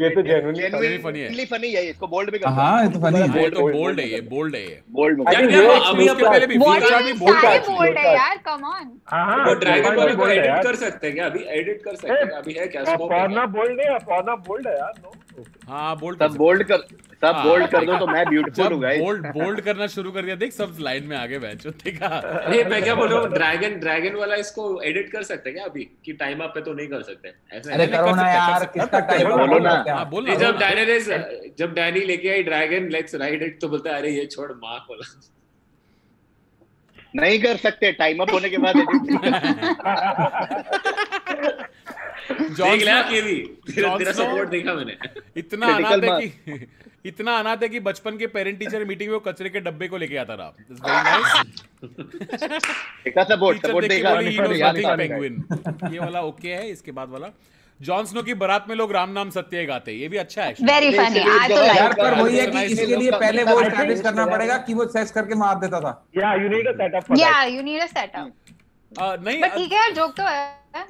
ये तो जेन्युइनली फनी है। Genuinely funny है, इसको बोल्ड भी कर हाँ ये तो फनी है। ये तो बोल्ड है, ये बोल्ड है, ये बोल्ड में। अभी उसके पहले भी What फीचर are भी you बोल्ड सारे था। bold है यार, come on. हाँ वो ड्रैगन वाले को बोल्ड है एडिट यार। कर सकते हैं क्या? अभी एडिट कर सकते हैं क्या? अभी है क्या स्कोप? अपॉर्ना बोल्ड है, अपॉर्ना बोल्ड है यार। नो हाँ बोल्ड सब बोल्ड कर दो तो मैं ब्यूटीफुल जब हूँ गाइस। बोल्ड करना शुरू कर दिया, देख सब लाइन में आगे बैठ देखा। अरे मैं क्या बोल रहा हूँ, ड्रैगन वाला इसको एडिट कर सकते हैं क्या अभी? कि टाइम अप पे तो नहीं कर सकते ऐसा? अरे करो ना यार, किसका टाइम बोलो ना। हाँ बोल ना। जब डैनी लेके आई ड्रैगन लेट्स राइड इट, तो बोलता है अरे ये छोड़ माँ को। नहीं कर सकते, टाइम अप होने के बाद देख लिया केवी, तेरा सपोर्ट देखा मैंने। इतना अनाथ है कि इतना अनाथ है कि बचपन के पेरेंट टीचर मीटिंग में वो कचरे के डब्बे को लेके आता रहा। It's very nice. देखा सपोर्ट टीचर देख के देखा। बोली, "He knows nothing, penguin." ये वाला ओके है। इसके बाद वाला जॉन स्नो की बारात में लोग राम नाम सत्य गाते हैं, ये भी अच्छा है। Very funny. I तो यार like. पर वही है कि इसके लिए पहले वो एस्टैब्लिश करना पड़ेगा कि वो सेक्स करके मार देता था। या you need a setup for Yeah, you need a setup. नहीं But ठीक है यार, joke तो है.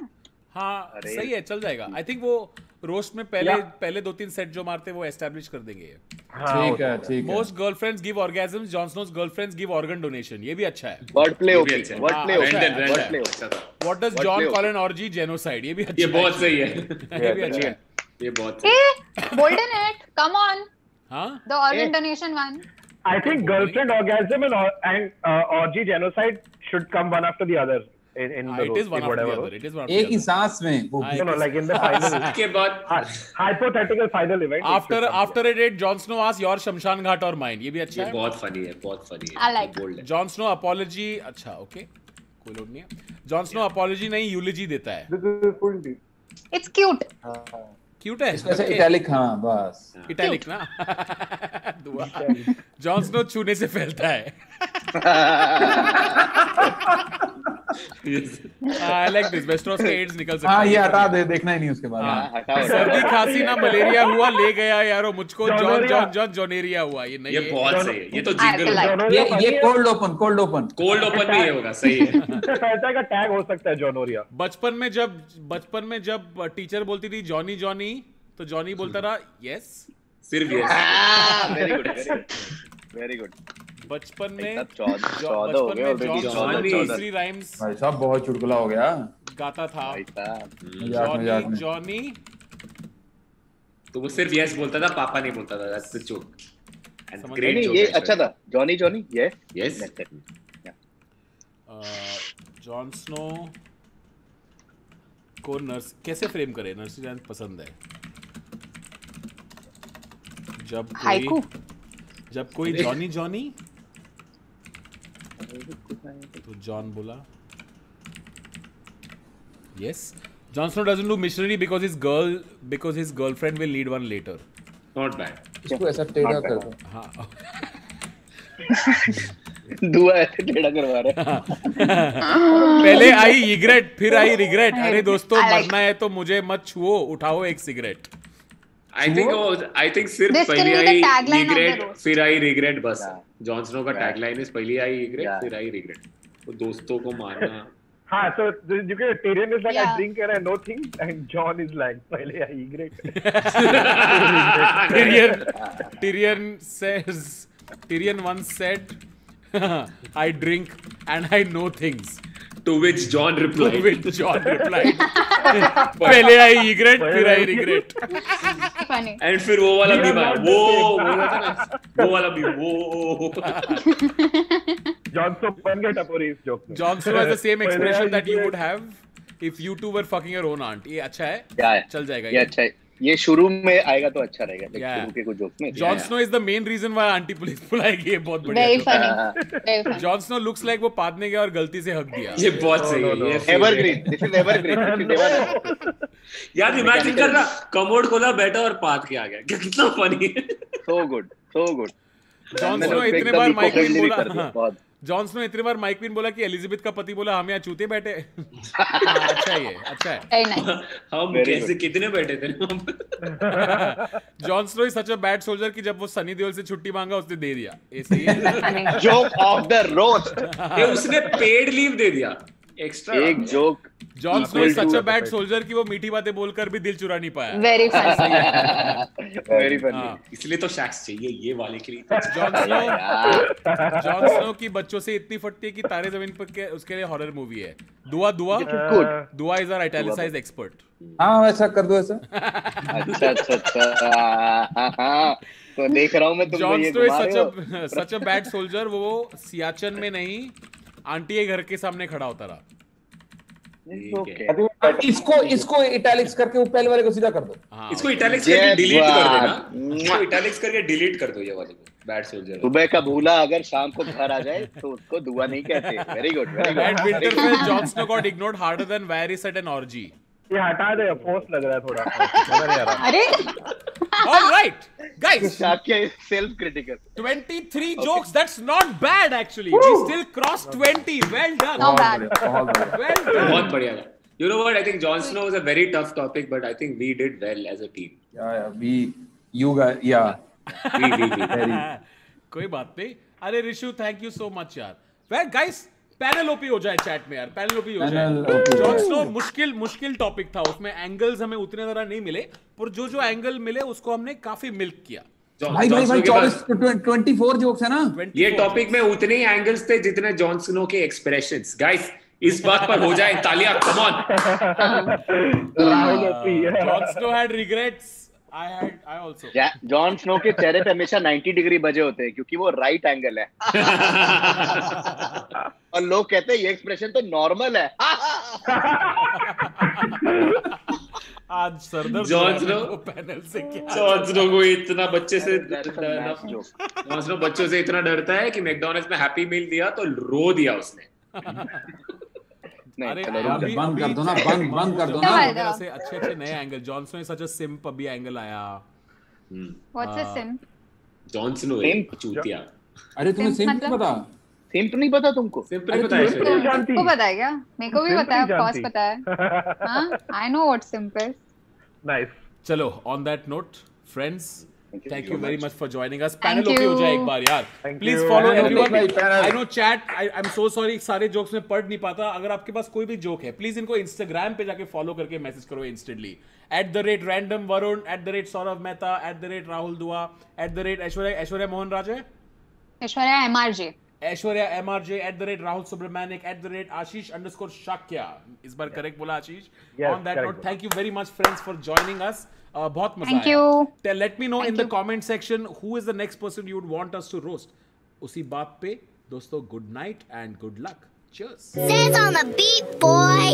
हाँ सही है, चल जाएगा। आई थिंक वो रोस्ट में पहले 2-3 सेट जो मारते हैं वो एस्टैब्लिश कर देंगे। ठीक है ठीक है। Most girlfriends give orgasms, Jon Snow's girlfriends give organ donation, ये भी अच्छा है। वर्ड प्ले ओके, अच्छा है। Word play okay, Brandon, word play अच्छा था। What does What Jon play call an orgy? Genocide, ये भी अच्छा ये है। बहुत सही है, ये भी अच्छा है। ये बहुत सही है। Hey, golden it. Come on. हाँ The organ donation one. I think girlfriend orgasm and orgy genocide should come one after the other in the it is one after the other. It is one after the एक ही other. सांस में वो हाँ, you know like in the final उसके बाद hypothetical final event. After a date, Jon Snow asks your शमशान घाट और mine, ये भी अच्छा ये है। बहुत फनी है, बहुत फनी है। I like. बोल्ड है। जॉन स्नो अपॉलॉजी, अच्छा ओके, कोई लोड नहीं है। जॉन स्नो अपॉलॉजी नहीं यूलॉजी देता है। This is full deep. It's cute. Cute है वैसे इटैलिक, हाँ बस इटैलिक ना। दुआ। जॉन स्नो छूने से फैलता है। I like this. वेस्टरोस के एड्स निकल सकता है। हाँ ये हटा दे, देखना ही नहीं उसके बाद। हाँ, हटाओ। सर्दी खांसी ना मलेरिया हुआ, ले गया यारो मुझको, जॉन जोनेरिया हुआ। ये नहीं ये है। बहुत सही है, ये तो I जिंगल like. होगा। ये कोल्ड ओपन कोल्ड ओपन भी ये होगा, सही है। पैसा का टैग हो सकता है जोनोरिया। बचपन में जब टीचर बोलती थी जॉनी जॉनी, तो जॉनी बोलता रहा यस। सिर्फ ये वेरी गुड, वेरी गुड। बचपन में 14 हो गए already, जॉन 14 तीसरी राइम्स भाई साहब बहुत चुटकुला हो गया। गाता था। भाई साहब। मजाक में। जॉनी तो वो सिर्फ यस बोलता था, पापा नहीं बोलता था। दैट्स द जोक एंड समझ ग्रेट नहीं जोक। ये अच्छा था। Johnny yes yes. John Snow को नर्स कैसे फ्रेम करे? नर्सरी राइम्स पसंद है। Haiku. जब कोई जॉनी जॉनी तो जॉन बोला yes. Jon Snow doesn't do missionary because his girlfriend will lead one later. Not bad. इसको ऐसा टेढ़ा कर दो। हाँ दुआ ऐसे टेढ़ा करवा रहा है। पहले आई इग्रेट, फिर आई रिग्रेट। अरे दोस्तों I like- मरना है तो मुझे मत छुओ, उठाओ एक सिगरेट। I think सिर्फ This can पहली be the I tagline of the regret, roast. फिर आई रिग्रेट बस। Yeah. जॉन स्नो का Yeah. टैगलाइन है पहली आई रिग्रेट, Yeah. फिर आई रिग्रेट। वो दोस्तों को मारना। हाँ, so you can Tyrion is like I Yeah. drink and I know things, and John is like पहले I great. Tyrion once said, I drink and I know things. To which John replied. With John replied, पहले आई regret, फिर आई regret. Funny. And फिर वो वाला We भी are मार, not वो the था ना, वो वाला भी वो। John so बन गया टपोरी इस joke में. Jon Snow has the same पहले expression I that you regret. would have if you two were fucking your own aunt. ये अच्छा है, क्या है? चल जाएगा ये अच्छा है। ये शुरू में आएगा तो अच्छा रहेगा। Yeah. शुरू के कुछ जोक्स में। Jon Snow is the main reason why auntie police बुलाएगी। ये बहुत बढ़िया Very joke है। funny. Very funny. Jon Snow looks like वो पादने गया और गलती से हक दिया। ये बहुत सही है, ये एवरग्रीन, दिस इज एवरग्रीन। यार इमेजिन कर रहा, कमोड खोला, बैठा और पाद के आ गया। कितना फनी है। So good, so good. Jon Snow इतने बार माइक में बोला, जॉन स्नो इतनी बार माइक पिन बोला कि एलिजाबेथ का पति बोला हम यहाँ चूते बैठे। अच्छा है ये, अच्छा है। हम कैसे कितने बैठे थे। John Snow is such a bad soldier कि जब वो सनी देओल से छुट्टी मांगा उसने दे दिया। ये सही है। Joke of the roast. उसने पेड लीव दे दिया एक्स्ट्रा। एक joke. John Snow is such a bad soldier कि वो मीठी बातें बोलकर भी दिल चुरा नहीं पाया। Very funny. Very funny. इसलिए तो शैक्स चाहिए ये वाले के लिए। जॉन स्नो की बच्चों से इतनी फटती है कि तारे जमीन पर के उसके लिए हॉरर मूवी है। दुआ इज आवर इटैलिसाइज्ड एक्सपर्ट। हाँ ऐसा कर दो ऐसा। अच्छा। तो देख रहा हूँ मैं तुमको ये घुमा रहे हो। सच अ बैड सोल्जर। वो सियाचन में नहीं आंटी के घर के सामने खड़ा होता रहा। इसको इटैलिक्स करके वो पहले वाले को सीधा कर दो। इसको इटैलिक्स करके डिलीट कर देना। इसको इटैलिक्स करके डिलीट कर दो ये वाले को। Bad soldier. सुबह का भूला अगर शाम को घर आ जाए तो उसको दुआ नहीं कहते। Very good, very good. At Winterfell, Jon Snow got ignored harder than Varys at an orgy. ये हटा दे, पोस्ट लग रहा है थोड़ा। मजा नहीं आ रहा। अरे All right, guys. Shakya is self-critical. 23 jokes. That's not bad actually. We still crossed 20. Well done. not bad. Well done. बहुत बढ़िया था। You know what? I think Jon Snow was a very tough topic, but I think we did well as a team. कोई बात नहीं। अरे Rishu thank you so much यार। Well guys panel OP हो जाए चैट में यार। पैनल ओपी हो जाए। जॉन स्नो मुश्किल टॉपिक था। उसमें एंगल्स हमें उतने ज़्यादा नहीं मिले पर जो एंगल मिले उसको हमने काफी मिल्क किया। भाई 24 जोक्स है ना। ये टॉपिक में उतने ही एंगल्स थे जितने जॉन स्नो के एक्सप्रेशंस। गाइस इस बात पर हो जाए तालियां। Come on. Jon Snow had regrets. I also. Jon Snow के चेहरे पे हमेशा 90 डिग्री बजे होते हैं क्योंकि वो राइट एंगल है। और लोग कहते हैं ये एक्सप्रेशन तो नॉर्मल है। आज सरदर्द जॉन स्नो पैनल से क्या। जॉन स्नो को इतना बच्चे से जॉन स्नो बच्चों से इतना डरता है कि मैकडॉनल्ड्स में हैप्पी मील दिया तो रो दिया उसने। अरे बंद कर दो ना। बंद कर दो ना। से अच्छे नए एंगल। जॉन स्नो सच अ सिम्प अभी एंगल आया। What's a simp? Jon Snow चूतिया। अरे तुम्हें सिम्प नहीं पता? सिम्प नहीं पता तुमको? सिंपल नहीं पता है। तुमको पता है क्या? मेरे को भी पता है, ऑफ कोर्स पता है। हाँ, I know what simp is. Nice. चलो on that note friends, thank you very much for joining us. Panel OP हो जाए एक बार यार। Please follow everyone. I know chat. I'm so sorry सारे जोक्स में पढ़ नहीं पाता। अगर आपके पास कोई भी जोक है प्लीज इनको Instagram पे जाके फॉलो करके मैसेज करो instantly. @random Varun, @Saurav Mehta, @Rahul Dua, @Aishwarya Mohan Raje, Aishwarya MRJ, Aishwarya MRJ, @Rahul Subramanic, @Ashish_Shakya। इस बार करेक्ट बोला आशीष। On that note, thank you very much friends for joining us. बहुत मजा आया। Let me know in the comment section who is the next person you would want us to roast. उसी बात पे दोस्तों good night and good luck. Cheers. Says on the beat, boy.